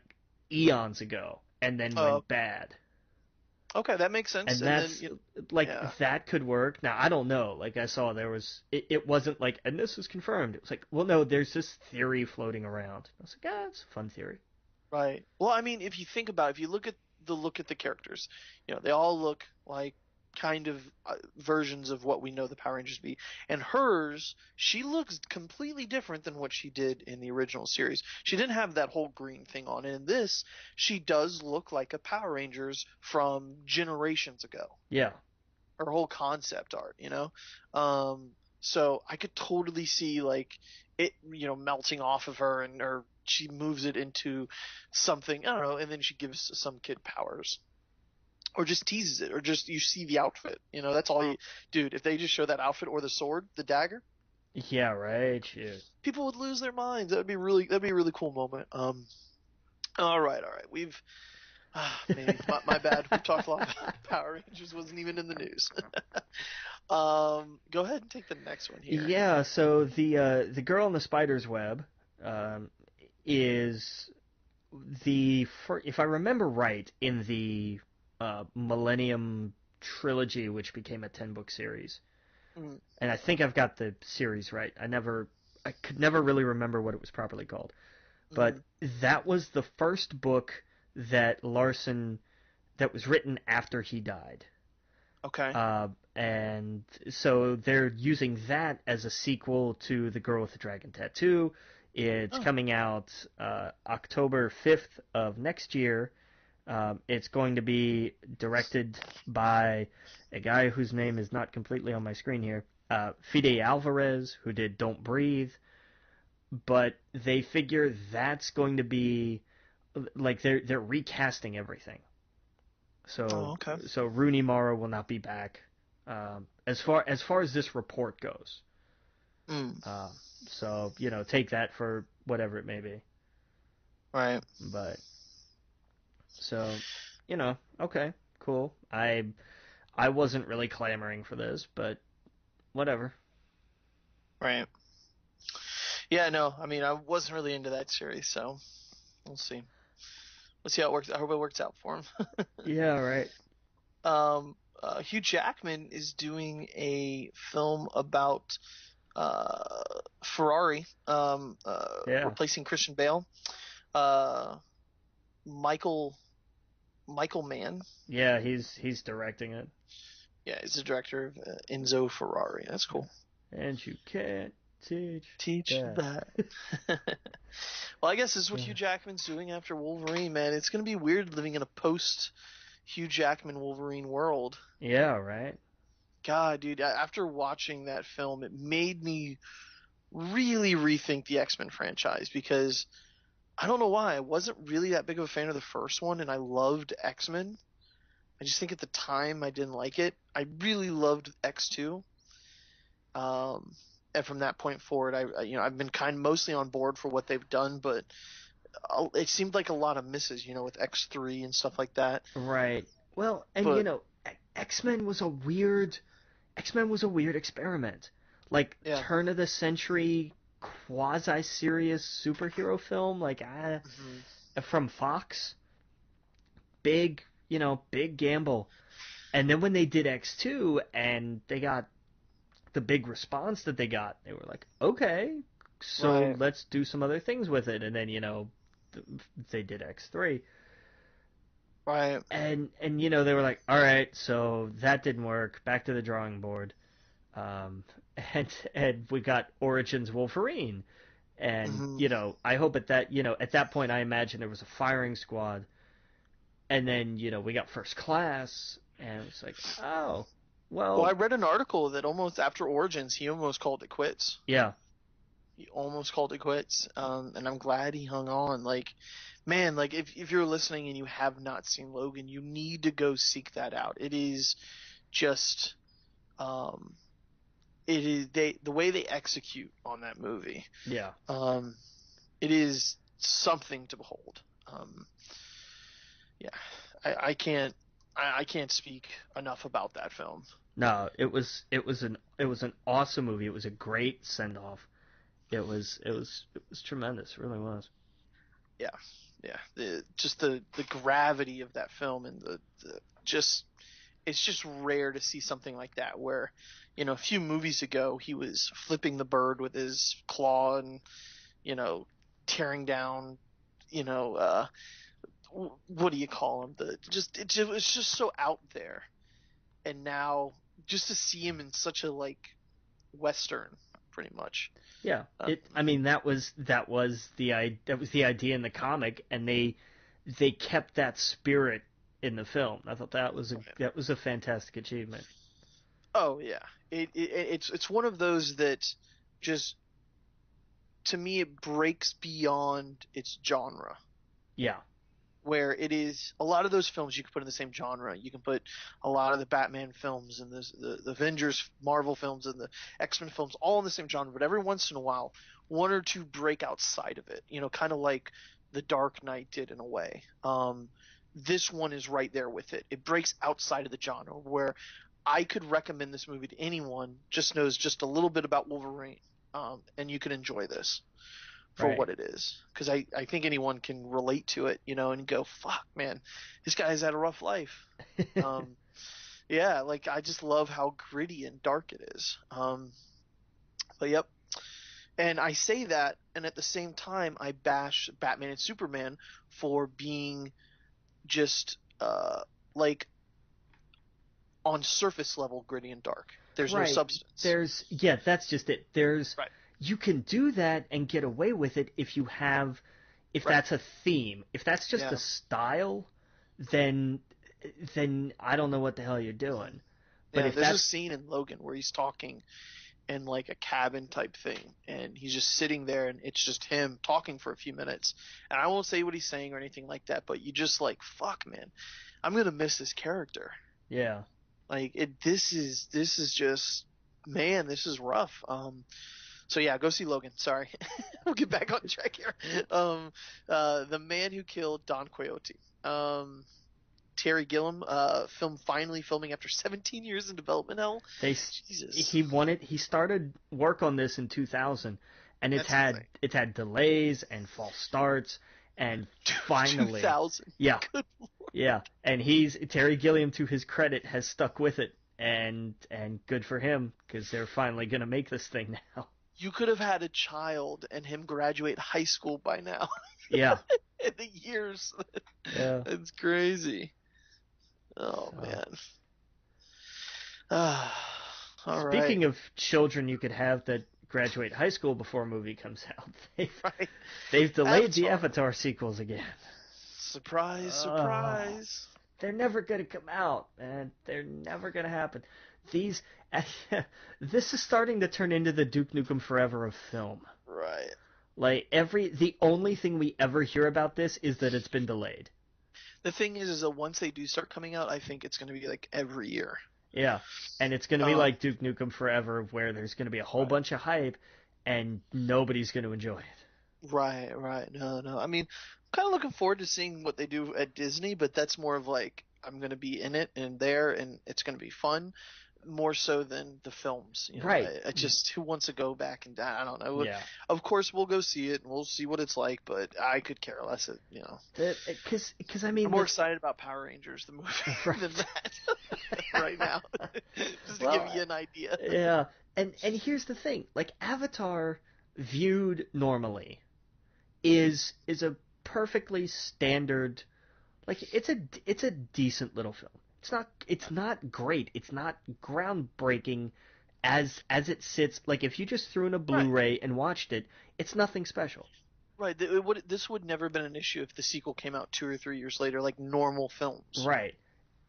eons ago, and then Uh, went bad. okay, that makes sense. And And then that's like yeah, that could work. Now I don't know. Like I saw there was it wasn't like and this was confirmed. It was like, well no, there's this theory floating around. I was like, it's a fun theory. right. Well, I mean, if you think about it, if you look at the characters, they all look like kind of versions of what we know the Power Rangers be. And hers, she looks completely different than what she did in the original series. She didn't have that whole green thing on. And in this, she does look like a Power Rangers from generations ago. Yeah. Her whole concept art. Um, so I could totally see like it, melting off of her, and or she moves it into something, I don't know, and then she gives some kid powers. Or just teases it, or just you see the outfit. That's all you, dude. If they just show that outfit or the sword, the dagger, Yeah, right. Shit. people would lose their minds. That'd be a really cool moment. All right, all right. Maybe my bad. We've talked a lot about Power Rangers. Wasn't even in the news. Go ahead and take the next one here. Yeah, so the girl in the spider's web um, is if I remember right, in the Millennium trilogy, which became a 10-book series, Mm, and I think I've got the series right. I could never really remember what it was properly called, but mm, that was the first book that Larson that was written after he died. Okay. And so they're using that as a sequel to The Girl with the Dragon Tattoo. It's Oh. coming out October 5th of next year. It's going to be directed by a guy whose name is not completely on my screen here, Fede Alvarez, who did Don't Breathe. But they figure that's going to be like they're recasting everything. Oh, So okay. so Rooney Mara will not be back, as far as this report goes. Mm. Uh, so take that for whatever it may be. Right. But so okay, cool. I wasn't really clamoring for this, but whatever. Right. Yeah, no, I mean, I wasn't really into that series, so we'll see. We'll see how it works. I hope it works out for him. Yeah, right. Hugh Jackman is doing a film about uh, Ferrari, Yeah, replacing Christian Bale. Uh, Michael Michael Mann, yeah. He's directing it, yeah, he's the director of Enzo Ferrari. That's cool. and you can't teach Teach that. that. Well, I guess this is what Yeah, Hugh Jackman's doing after Wolverine, man. It's gonna be weird living in a post Hugh Jackman Wolverine world. yeah, right. God, dude, after watching that film, it made me really rethink the X-Men franchise because I don't know why. I wasn't really that big of a fan of the first one, and I loved X-Men. I just think at the time I didn't like it. I really loved X2. Um, and from that point forward, I've been kind of mostly on board for what they've done, but it seemed like a lot of misses, with X3 and stuff like that. Right. Well, and But X-Men was a weird X-Men was a weird experiment. Like yeah, turn of the century quasi serious superhero film like hmm from Fox. Big, big gamble. And then when they did X2 and they got the big response that they got, they were like, "Okay, so right, let's do some other things with it." And then, they did X3 right, and they were like, "All right, so that didn't work. Back to the drawing board." Um, and we got Origins Wolverine, and hmm I hope at that point I imagine there was a firing squad, and then we got First Class, and it was like, oh, Well, I well, read an article that almost after Origins, he almost called it quits. yeah, He almost called it quits, and I'm glad he hung on. Like, man, like if you're listening and you have not seen Logan, you need to go seek that out. It is just, um, it is the way they execute on that movie. yeah, Um, it is something to behold. Um, yeah, I can't I can't speak enough about that film. no, it was an awesome movie. It was a great send off. It was tremendous. It really was. Yeah, yeah. The gravity of that film and the just it's just rare to see something like that where a few movies ago he was flipping the bird with his claw and you know tearing down you know uh what do you call him the just it's just so out there, and now just to see him in such a like western pretty much. Yeah, um, I mean, that was the idea in the comic, and they kept that spirit in the film. I thought that was a fantastic achievement. oh yeah, it's one of those that just to me it breaks beyond its genre, Yeah, where it is a lot of those films you can put in the same genre. You can put a lot of the Batman films and the Avengers Marvel films and the X-Men films all in the same genre, but every once in a while one or two break outside of it, kind of like the Dark Knight did in a way. This one is right there with it. It breaks outside of the genre where I could recommend this movie to anyone just knows just a little bit about Wolverine, and you can enjoy this for right. what it is, because I think anyone can relate to it, and go, fuck, man, this guy's had a rough life. Um, yeah, like I just love how gritty and dark it is. But yep, and I say that, and at the same time I bash Batman and Superman for being just like on surface level gritty and dark. There's no Right. substance. That's just it. Right. You can do that and get away with it if if Right. that's a theme. If that's just Yeah. a style, then I don't know what the hell you're doing. But Yeah. if There's a that's scene in Logan where he's talking in like a cabin type thing, and he's just sitting there, and it's just him talking for a few minutes. And I won't say what he's saying or anything like that, but you just like, fuck, man, I'm gonna miss this character. yeah. Like this is just, man, this is rough. So yeah, go see Logan. Sorry, we'll get back on track here. The Man Who Killed Don Quixote. Terry Gilliam, film finally filming after 17 years in development hell. They Jesus, he wanted he started work on this in 2000, and that's insane. it's had delays and false starts, and finally 2000. yeah. Good. Yeah, and Terry Gilliam, to his credit, has stuck with it, and good for him, because they're finally gonna make this thing now. You could have had a child and him graduate high school by now. Yeah, In the years. yeah. It's crazy. Oh So, man. All right. speaking of children you could have that graduate high school before a movie comes out, Right. they've delayed the Avatar. Avatar sequels again. Surprise, Uh, surprise. they're never gonna come out, man. They're never gonna happen. These, this is starting to turn into the Duke Nukem Forever of film. Right. Like the only thing we ever hear about this is that it's been delayed. The thing is that once they do start coming out, I think it's going to be like every year. Yeah, and it's going to be Um, like Duke Nukem Forever, where there's going to be a whole right. bunch of hype, and nobody's going to enjoy it. Right, right. No, no. I mean, I'm kind of looking forward to seeing what they do at Disney, but that's more of like I'm going to be in it and there, and it's going to be fun, more so than the films. Right. I just, who wants to go back and I don't know. Yeah. Of course, we'll go see it and we'll see what it's like, but I could care less. Because I mean, I'm more excited about Power Rangers the movie Right. than that right now. Just to Well, give you an idea. yeah, and here's the thing: like Avatar, viewed normally, is a perfectly standard, like it's a decent little film. It's not great. It's not groundbreaking as it sits. Like if you just threw in a Right. Blu-ray and watched it, it's nothing special. Right. This would never have been an issue if the sequel came out 2 or 3 years later, like normal films. Right.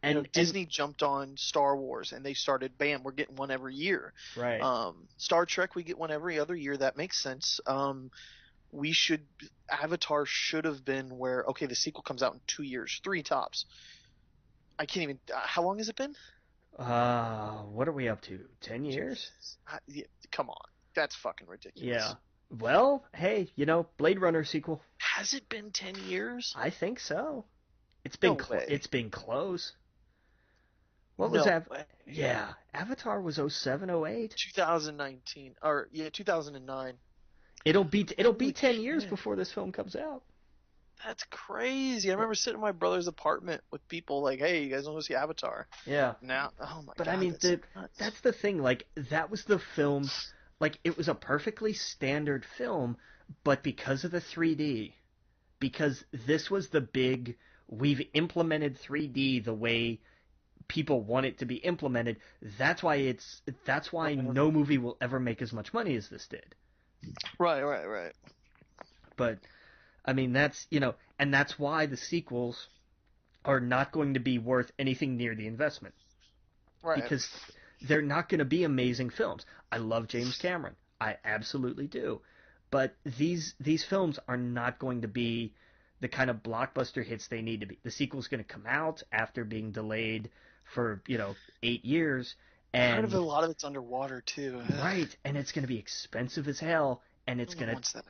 And Disney jumped on Star Wars and they started, bam, we're getting one every year. right. Star Trek, we get one every other year. That makes sense. We should Avatar should have been where, okay, the sequel comes out in 2 years, three tops. I can't even. How long has it been? What are we up to? 10 years? Yeah, come on, that's fucking ridiculous. Yeah. Well, hey, Blade Runner sequel. Has it been 10 years? I think so. No way. It's been close. What No was that? way. Yeah, Avatar was 07, 08. 2019 or yeah, 2009. It'll be Holy 10 years shit. before this film comes out. That's crazy. I remember sitting in my brother's apartment with people like, "Hey, you guys want to see Avatar?" Yeah. Now, oh my But god, I mean, that's nuts. that's the thing. Like, that was the film. Like, it was a perfectly standard film, but because of the 3D, because this was the big, we've implemented 3D the way people want it to be implemented. That's why no movie will ever make as much money as this did. Right. But I mean, and that's why the sequels are not going to be worth anything near the investment, Right. because they're not going to be amazing films. I love James Cameron. I absolutely do. But these films are not going to be the kind of blockbuster hits they need to be. The sequel's going to come out after being delayed for, 8 years. Part of And it, a lot of it's underwater too. right, and it's going to be expensive as hell, and it's No one going wants that.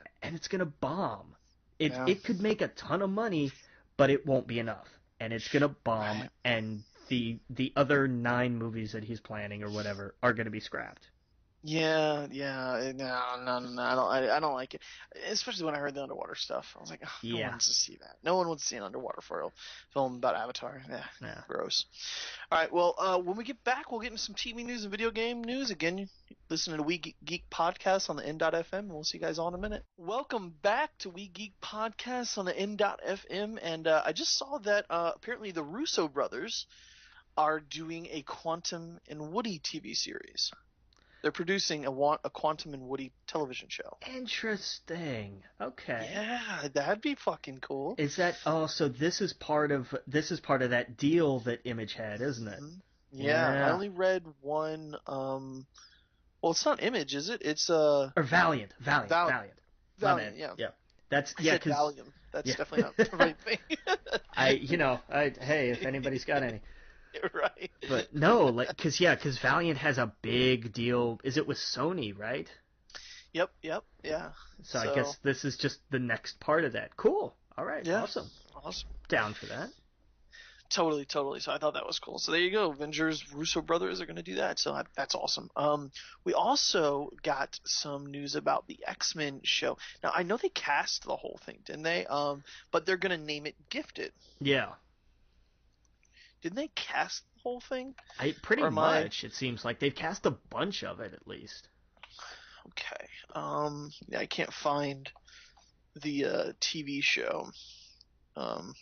to bomb. It Yeah. it could make a ton of money, but it won't be enough, and it's going to bomb. Right. And the other 9 movies that he's planning or whatever are going to be scrapped. Yeah. No. I don't like it, especially when I heard the underwater stuff. I was like, oh, no one Yeah. wants to see that. No one wants to see an underwater film about Avatar. Yeah, Yeah. gross. All right. Well, when we get back, we'll get into some TV news and video game news. Again, you listen to We Geek podcast on the N.FM, and we'll see you guys all in a minute. Welcome back to We Geek podcast on the N.FM, and I just saw that apparently the Russo brothers are doing a Quantum and Woody TV series. They're producing a Quantum and Woody television show. Interesting. Okay. Yeah, that'd be fucking cool. Is that so this is part of that deal that Image had, isn't it? Mhm. Yeah, I Yeah. only read one. Well, it's not Image, is it? It's Or Valiant. Val Valiant. My bad. Valiant. Yeah, Yeah. That's I yeah, said 'cause Valium. That's yeah. definitely not the right thing. Hey, if anybody's got any. Right. But no, like, cause Valiant has a big deal. Is it with Sony, right? Yep. Yep. Yeah. So I So guess this is just the next part of that. Cool. All right. yeah, Awesome. awesome. Down for that. Totally, totally. So I thought that was cool. So there you go. Avengers Russo brothers are going to do that. So that's awesome. We also got some news about the X-Men show. Now I know they cast the whole thing, didn't they? But they're going to name it Gifted. Yeah. Didn't they cast the whole thing? Pretty Or am I much. It seems like they've cast a bunch of it at least. okay? Yeah, I can't find the TV show. Um,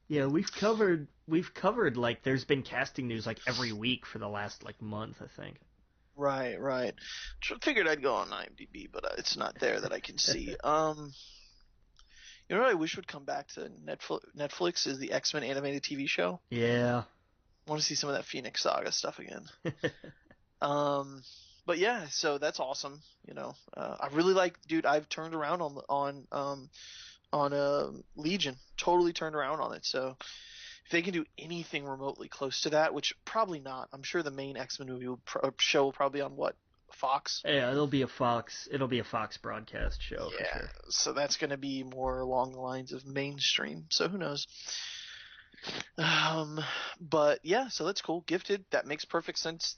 Yeah, we've covered like there's been casting news like every week for the last like month, I think. right, right. Figured I'd go on IMDb, but it's not there that I can see. You know what I wish would come back to Netflix is the X-Men animated TV show. Yeah. I want to see some of that Phoenix Saga stuff again. Um, but yeah, so that's awesome. I really like, dude. I've turned around on Legion, totally turned around on it. So if they can do anything remotely close to that, which probably not, I'm sure the main X-Men movie show will probably on what, Fox. Yeah, it'll be a Fox broadcast show for Yeah, sure. so that's going to be more along the lines of mainstream. So who knows? Um, but yeah, so that's cool. Gifted, that makes perfect sense.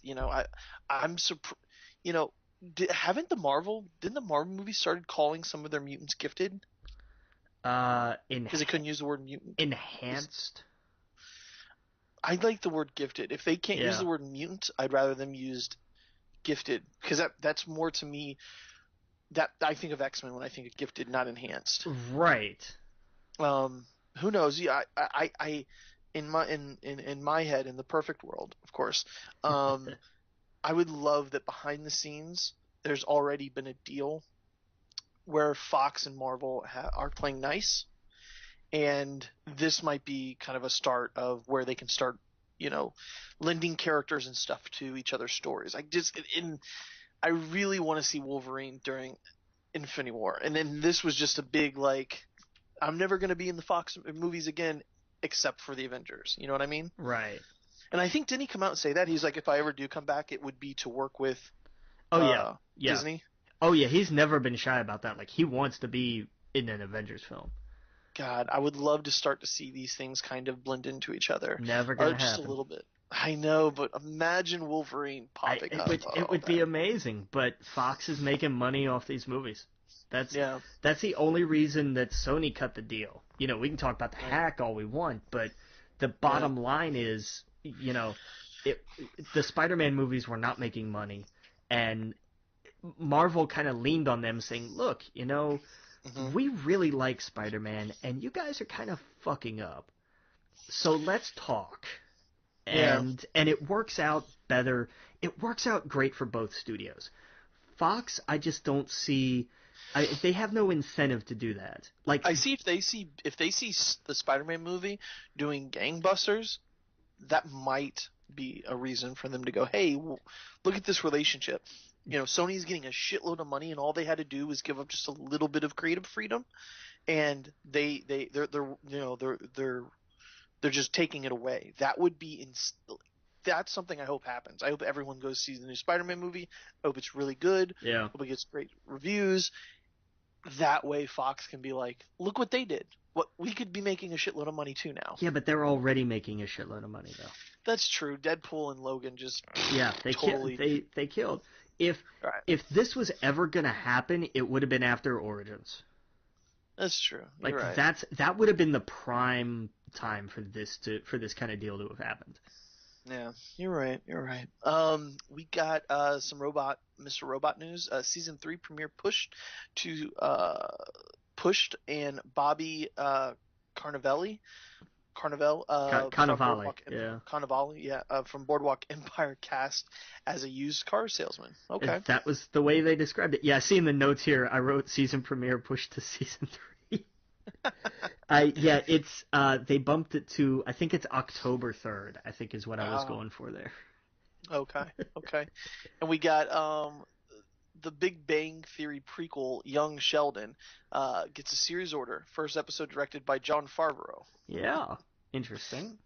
I'm surprised. You know, didn't the Marvel movie started calling some of their mutants gifted because they couldn't use the word mutant? Enhanced. I like the word gifted. If they can't use Yeah. the word mutant, I'd rather them used gifted because that's more to me. That I think of X-Men when I think of gifted, not enhanced. Right. Um, who knows? Yeah, in my head, in the perfect world, of course, I would love that behind the scenes, there's already been a deal where Fox and Marvel are playing nice, and this might be kind of a start of where they can start, lending characters and stuff to each other's stories. I really want to see Wolverine during Infinity War, and then this was just a big like I'm never going to be in the Fox movies again except for the Avengers. You know what I mean? Right. And I think didn't he come out and say that? He's like, if I ever do come back, it would be to work with Oh yeah. Yeah. Disney. Oh yeah, he's never been shy about that. Like he wants to be in an Avengers film. God, I would love to start to see these things kind of blend into each other, Never gonna just a happen. little bit. I know, but imagine Wolverine popping up. It Oh would be man, amazing, but Fox is making money off these movies. That's yeah, that's the only reason that Sony cut the deal. We can talk about the right, hack all we want, but the yeah, bottom line is, it, the Spider-Man movies were not making money, and Marvel kind of leaned on them saying, "Look, hmm we really like Spider-Man, and you guys are kind of fucking up. So let's talk." yeah. And it works out better. It works out great for both studios. Fox, I just don't see. They have no incentive to do that. Like, I see if they see the Spider-Man movie doing gangbusters, that might be a reason for them to go, hey, look at this relationship. Sony's getting a shitload of money, and all they had to do was give up just a little bit of creative freedom, and they're just taking it away. That would be that's something I hope happens. I hope everyone goes see the new Spider-Man movie. I hope it's really good. yeah, I hope it gets great reviews. That way, Fox can be like, look what they did. What we could be making a shitload of money too now. yeah, but they're already making a shitload of money though. That's true. Deadpool and Logan just Yeah, totally. they killed. If Right. if this was ever gonna happen, it would have been after Origins. That's true. You're Like right. that would have been the prime time for this kind of deal to have happened. Yeah, you're right. You're right. We got some Mr. Robot news. Season 3 premiere pushed, and Bobby Carnavelli Carnival, from Cannavale, yeah. Carnivale, yeah, from Boardwalk Empire cast as a used car salesman. Okay. That was the way they described it. Yeah, I see in the notes here, I wrote season premiere pushed to season 3. It's they bumped it to, I think it's October 3rd, I think is what I was going for there. Okay, okay. And we got the Big Bang Theory prequel, Young Sheldon, gets a series order. First episode directed by Jon Favreau. Yeah, interesting.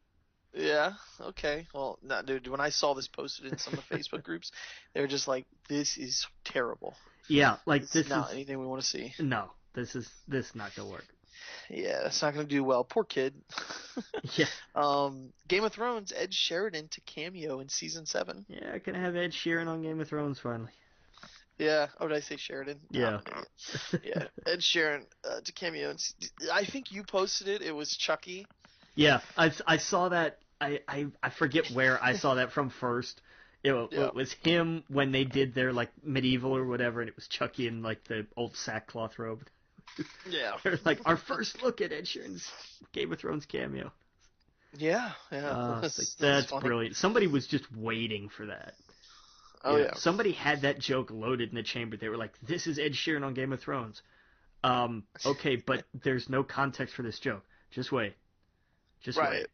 Yeah, okay. Well, no, dude, when I saw this posted in some of the Facebook groups, they were just like, "This is terrible. Yeah, like This is not anything we want to see." no, this not gonna work. Yeah, that's not going to do well. Poor kid. Yeah. Game of Thrones, Ed Sheridan to cameo in season 7. Yeah, gonna have Ed Sheeran on Game of Thrones finally. Yeah. Oh, did I say Sheridan? Yeah. Yeah. Ed Sheeran to cameo. I think you posted it. It was Chucky. Yeah, I saw that. I forget where I saw that from first. It was him when they did their like medieval or whatever, and it was Chucky in like the old sackcloth robe. Yeah. They're like our first look at Ed Sheeran's Game of Thrones cameo. Yeah, That's brilliant. Somebody was just waiting for that. Oh yeah. Somebody had that joke loaded in the chamber. They were like, "This is Ed Sheeran on Game of Thrones." Okay, but there's no context for this joke. Just wait. Just wait.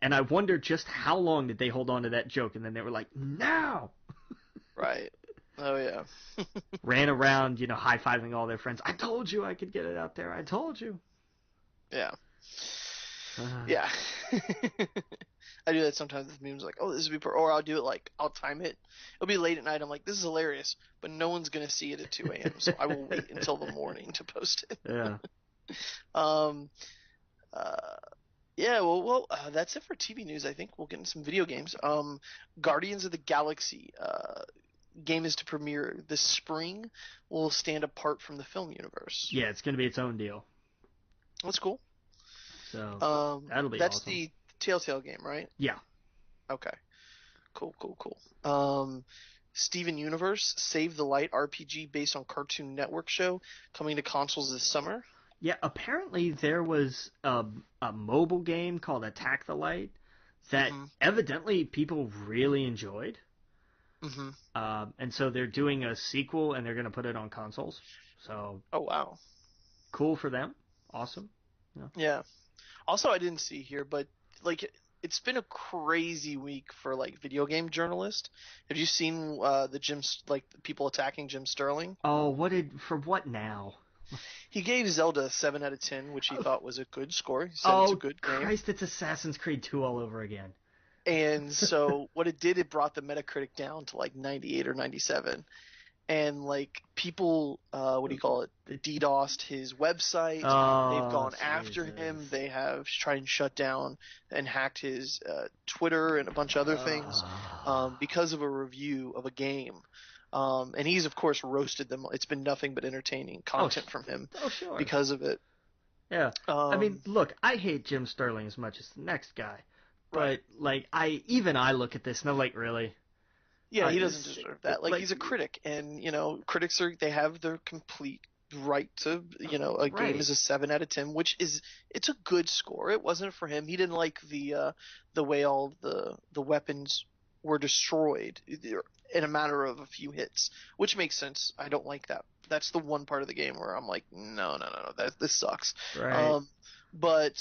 And I wonder just how long did they hold on to that joke, and then they were like, "Now!" Right. Oh yeah. Ran around, high-fiving all their friends. I told you I could get it out there. I told you. Yeah. Yeah. I do that sometimes with memes, like, "Oh, this would be," or I'll do it like, I'll time it. It'll be late at night. I'm like, "This is hilarious," but no one's gonna see it at 2 a.m. So I will wait until the morning to post it. Yeah. Yeah. Well, that's it for TV news. I think we'll get into some video games. Guardians of the Galaxy game is to premiere this spring. Will stand apart from the film universe. Yeah, it's gonna be its own deal. That's cool. So that'll be that's awesome. the Telltale game, right? Yeah. Okay. Cool. Steven Universe, Save the Light RPG based on Cartoon Network show coming to consoles this summer. Yeah, apparently there was a mobile game called Attack the Light that evidently people really enjoyed. Mm-hmm. And so they're doing a sequel and they're going to put it on consoles. So. Oh, wow. Cool for them. Awesome. Yeah. Also, I didn't see here, but like it's been a crazy week for like video game journalists. Have you seen the people attacking Jim Sterling? Oh, for what now? He gave Zelda a 7 out of 10, which he thought was a good score. He said it's a good game. Christ, it's Assassin's Creed 2 all over again. And so what it did, it brought the Metacritic down to like 98 or 97. And like people, DDoSed his website. They've gone after him. They have tried and shut down and hacked his Twitter and a bunch of other things because of a review of a game. And he's of course roasted them. It's been nothing but entertaining content from him because of it. Yeah. I mean, look, I hate Jim Sterling as much as the next guy, but like I look at this and I'm like, really? Yeah, he doesn't deserve that. Like he's a critic, and critics they have their complete right to a game is a 7 out of 10, which it's a good score. It wasn't for him. He didn't like the way all the weapons were destroyed in a matter of a few hits, which makes sense. I don't like that. That's the one part of the game where I'm like, no, this sucks. Right. But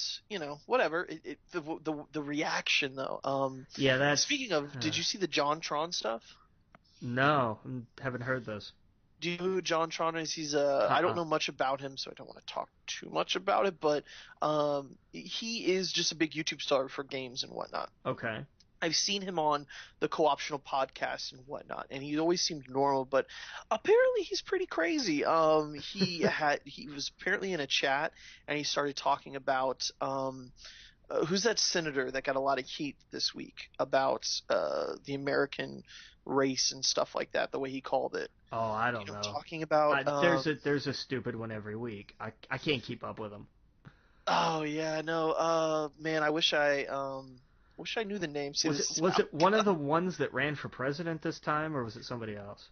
whatever. The reaction though. Yeah, that's. Speaking of, did you see the JonTron stuff? No, haven't heard those. Do you know who JonTron is? He's I don't know much about him, so I don't want to talk too much about it. But he is just a big YouTube star for games and whatnot. Okay. I've seen him on the Co-optional podcast and whatnot, and he always seemed normal, but apparently he's pretty crazy. He was apparently in a chat, and he started talking about who's that senator that got a lot of heat this week about the American race and stuff like that, the way he called it. Oh, I don't know. Talking about there's a stupid one every week. I can't keep up with them. Oh yeah, no. Man, I wish I knew the name. Was it one of the ones that ran for president this time, or was it somebody else?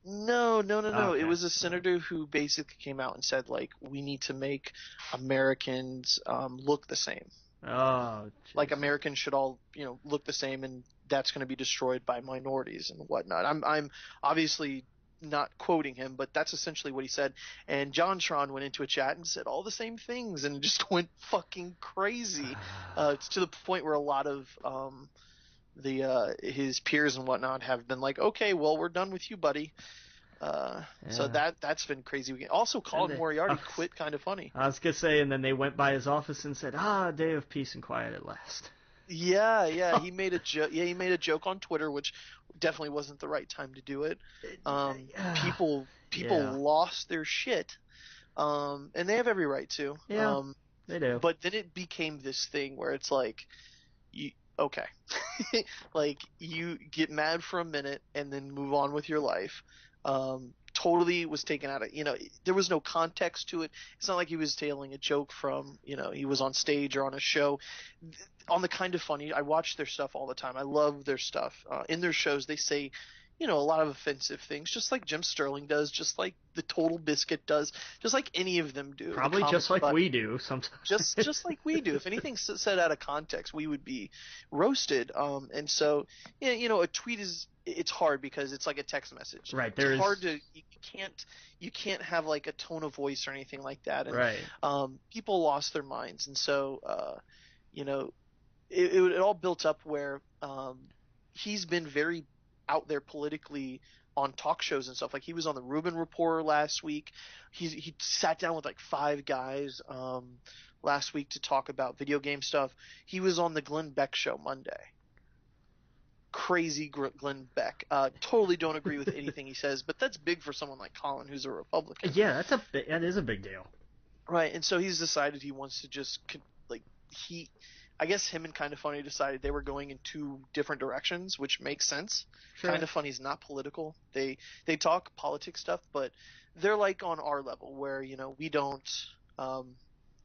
No. Okay. It was a senator who basically came out and said, like, we need to make Americans look the same. Oh, Like jeez. Americans should all, look the same, and that's going to be destroyed by minorities and whatnot. I'm obviously not quoting him, but that's essentially what he said. And John Tron went into a chat and said all the same things and just went fucking crazy. It's to the point where a lot of the his peers and whatnot have been like, okay, well, we're done with you, buddy. So Yeah. that's been crazy. Also, And Colin they, Moriarty quit Kind of Funny. I was gonna say, and then they went by his office and said, "Ah, a day of peace and quiet at last." Yeah, yeah, he made a joke. Yeah, he made a joke on Twitter, which definitely wasn't the right time to do it. People Yeah. lost their shit, and they have every right to. Yeah, they do. But then it became this thing where it's like, you okay, like you get mad for a minute and then move on with your life. Totally was taken out of, there was no context to it. It's not like he was telling a joke from, he was on stage or on a show. On the Kind of Funny, I watch their stuff all the time. I love their stuff. In their shows, they say, a lot of offensive things, just like Jim Sterling does, just like the Total Biscuit does, just like any of them do. The Probably just Comedy like we Bunny, do sometimes. just like we do. If anything said out of context, we would be roasted. And so, yeah, a tweet it's hard because it's like a text message. Right, It's there's hard to you can't have like a tone of voice or anything like that. And right. people lost their minds, and so you know it all built up where he's been very out there politically on talk shows and stuff. Like he was on the Rubin Report last week. He sat down with like five guys last week to talk about video game stuff. He was on the Glenn Beck show Monday. Crazy Glenn Beck. Totally don't agree with anything he says, but that's big for someone like Colin, who's a Republican. Yeah, that is a big deal. Right, and so he's decided he wants to just like he I guess him and Kind of Funny decided they were going in two different directions, which makes sense. Sure. Kind of Funny's not political. They talk politics stuff, but they're like on our level where, we don't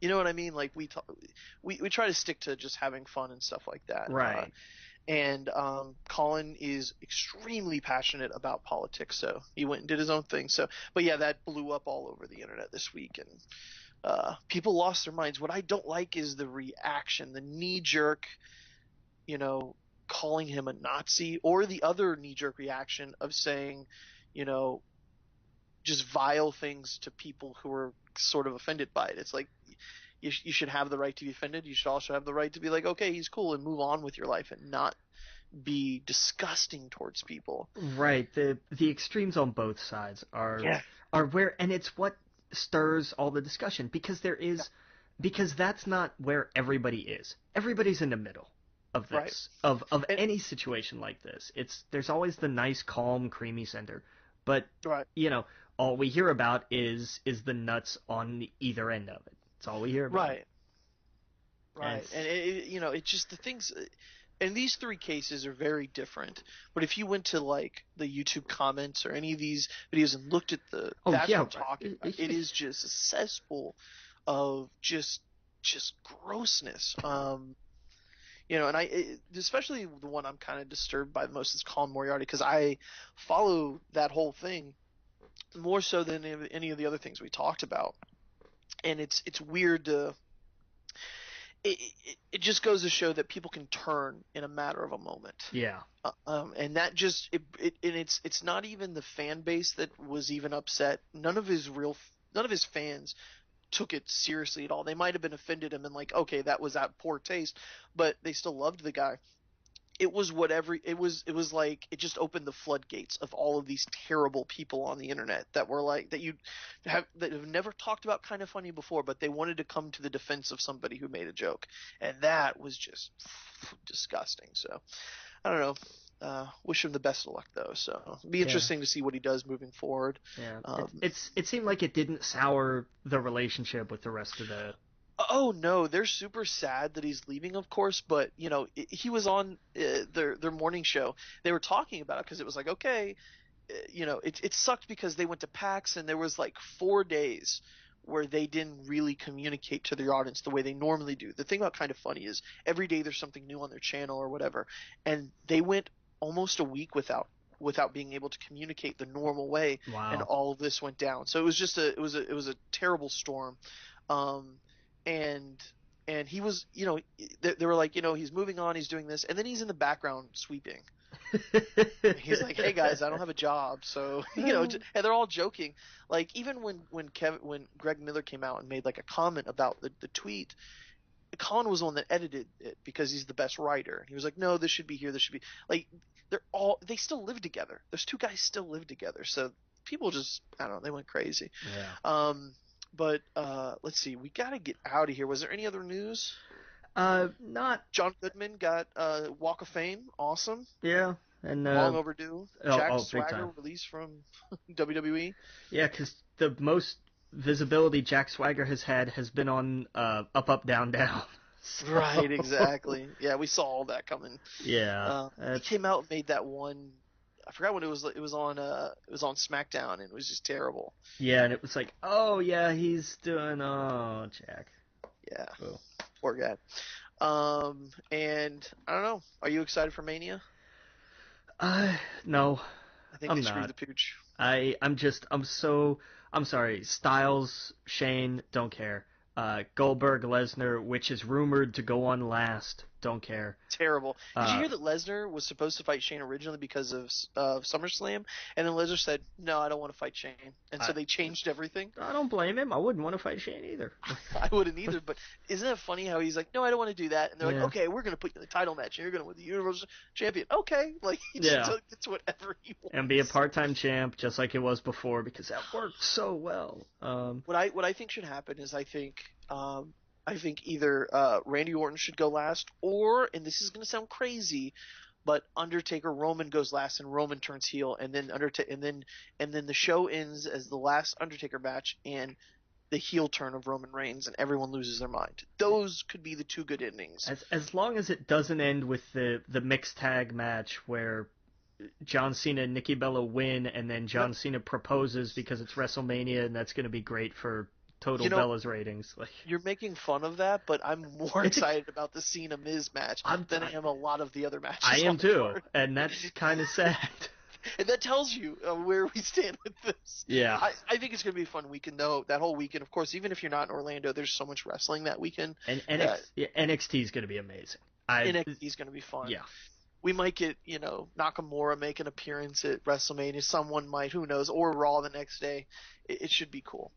you know what I mean? Like we try to stick to just having fun and stuff like that. Right. And Colin is extremely passionate about politics, so he went and did his own thing. So, but yeah, that blew up all over the internet this week, and people lost their minds. What I don't like is the reaction, the knee jerk, you know, calling him a Nazi, or the other knee jerk reaction of saying, you know, just vile things to people who are sort of offended by it. It's like you should have the right to be offended. You should also have the right to be like, okay, he's cool, and move on with your life and not be disgusting towards people. Right. The extremes on both sides Yeah. are where, and it's what stirs all the discussion, because that's not where everybody is. Everybody's in the middle of Right. this, of And any situation like this. There's always the nice, calm, creamy center, but right. all we hear about is the nuts on either end of it. That's all we hear about. Right. And Right. And it just the things. And these three cases are very different. But if you went to like the YouTube comments or any of these videos and looked at oh that's yeah, what I'm talking about. It is just a cesspool of just grossness. And especially the one I'm kind of disturbed by the most is Colin Moriarty, because I follow that whole thing more so than any of the other things we talked about. And it's weird to it just goes to show that people can turn in a matter of a moment. yeah, And that just and it's not even the fan base that was even upset. None of his fans took it seriously at all. They might have been offended him and like, okay, that was that poor taste, but they still loved the guy. It was whatever it was like it just opened the floodgates of all of these terrible people on the internet that were like that have never talked about Kind of Funny before, but they wanted to come to the defense of somebody who made a joke, and that was just disgusting. So I don't know. Wish him the best of luck though. So it'll be yeah. interesting to see what he does moving forward. Yeah, Um, it seemed like it didn't sour the relationship with the rest of the. Oh no, they're super sad that he's leaving, of course. But he was on their morning show. They were talking about it because it was like, okay, it sucked because they went to PAX and there was like 4 days where they didn't really communicate to their audience the way they normally do. The thing about Kind of Funny is every day there's something new on their channel or whatever, and they went almost a week without being able to communicate the normal way, and Wow. all of this went down. So it was just it was a terrible storm. And and he was, they were like, he's moving on, he's doing this, and then he's in the background sweeping. He's like, "Hey guys, I don't have a job," so and they're all joking. Like even when Greg Miller came out and made like a comment about the tweet, Colin was the one that edited it because he's the best writer. He was like, "No, this should be here. This should be like." They still live together. Those two guys still live together. So people just, I don't know, they went crazy. Yeah. But let's see, we got to get out of here. Was there any other news? Not. John Goodman got Walk of Fame. Awesome. Yeah, and Long overdue. Jack big Swagger time. released from WWE. Yeah, because the most visibility Jack Swagger has had has been on Up Up Down Down. So, Right, exactly. Yeah, we saw all that coming. Yeah, He came out and made that one. I forgot what it was. It was on SmackDown, and it was just terrible. yeah, and it was like, oh yeah, he's doing Jack. Yeah, Oh. poor guy. And I don't know. Are you excited for Mania? No, I think I'm they screwed not. the pooch. I'm sorry. Styles, Shane, don't care. Goldberg, Lesnar, which is rumored to go on last, don't care. Terrible. Did you hear that Lesnar was supposed to fight Shane originally because of SummerSlam, and then Lesnar said, "No, I don't want to fight Shane," and so they changed everything. I don't blame him. I wouldn't want to fight Shane either. I wouldn't either. But isn't it funny how he's like, "No, I don't want to do that," and they're like, "Okay, we're gonna put you in the title match, and you're gonna win the Universal Champion." Okay, like he just gets whatever he wants. And be a part-time champ, just like it was before, because that worked so well. What I think should happen is I think either Randy Orton should go last, or, and this is going to sound crazy, but Undertaker Roman goes last and Roman turns heel, and then and then the show ends as the last Undertaker match and the heel turn of Roman Reigns, and everyone loses their mind. Those could be the two good endings. As long as it doesn't end with the mixed tag match where John Cena and Nikki Bella win, and then John Cena proposes because it's WrestleMania, and that's going to be great for total Bella's ratings. Like, you're making fun of that, but I'm more excited about the Cena Miz match than I am a lot of the other matches. I am too, and that's kind of sad. And that tells you where we stand with this. Yeah. I think it's going to be a fun weekend, though. That whole weekend, of course, even if you're not in Orlando, there's so much wrestling that weekend. And NXT is going to be amazing. NXT is going to be fun. Yeah. We might get, Nakamura make an appearance at WrestleMania. Someone might, who knows, or Raw the next day. It should be cool.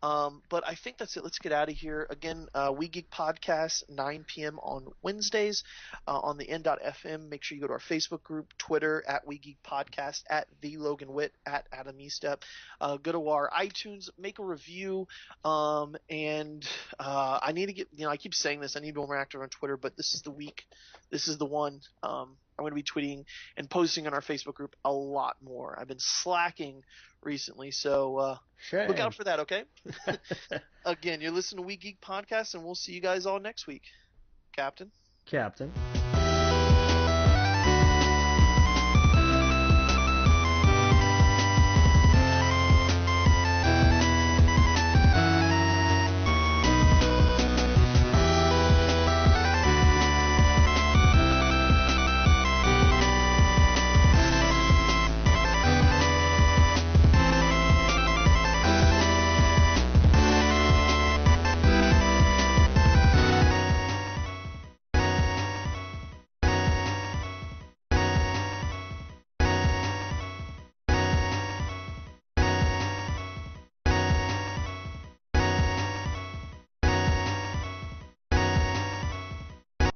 But I think that's it. Let's get out of here. Again, We Geek Podcast, 9 p.m. on Wednesdays on the N.FM. Make sure you go to our Facebook group, Twitter, at We Geek Podcast, at The Logan Witt, at Adam Estep. Go to our iTunes, make a review. And I need to get, I keep saying this, I need to be more active on Twitter, but this is the week. This is the one. I'm going to be tweeting and posting on our Facebook group a lot more. I've been slacking recently, so look out for that, okay? Again, you're listening to We Geek Podcast, and we'll see you guys all next week. Captain.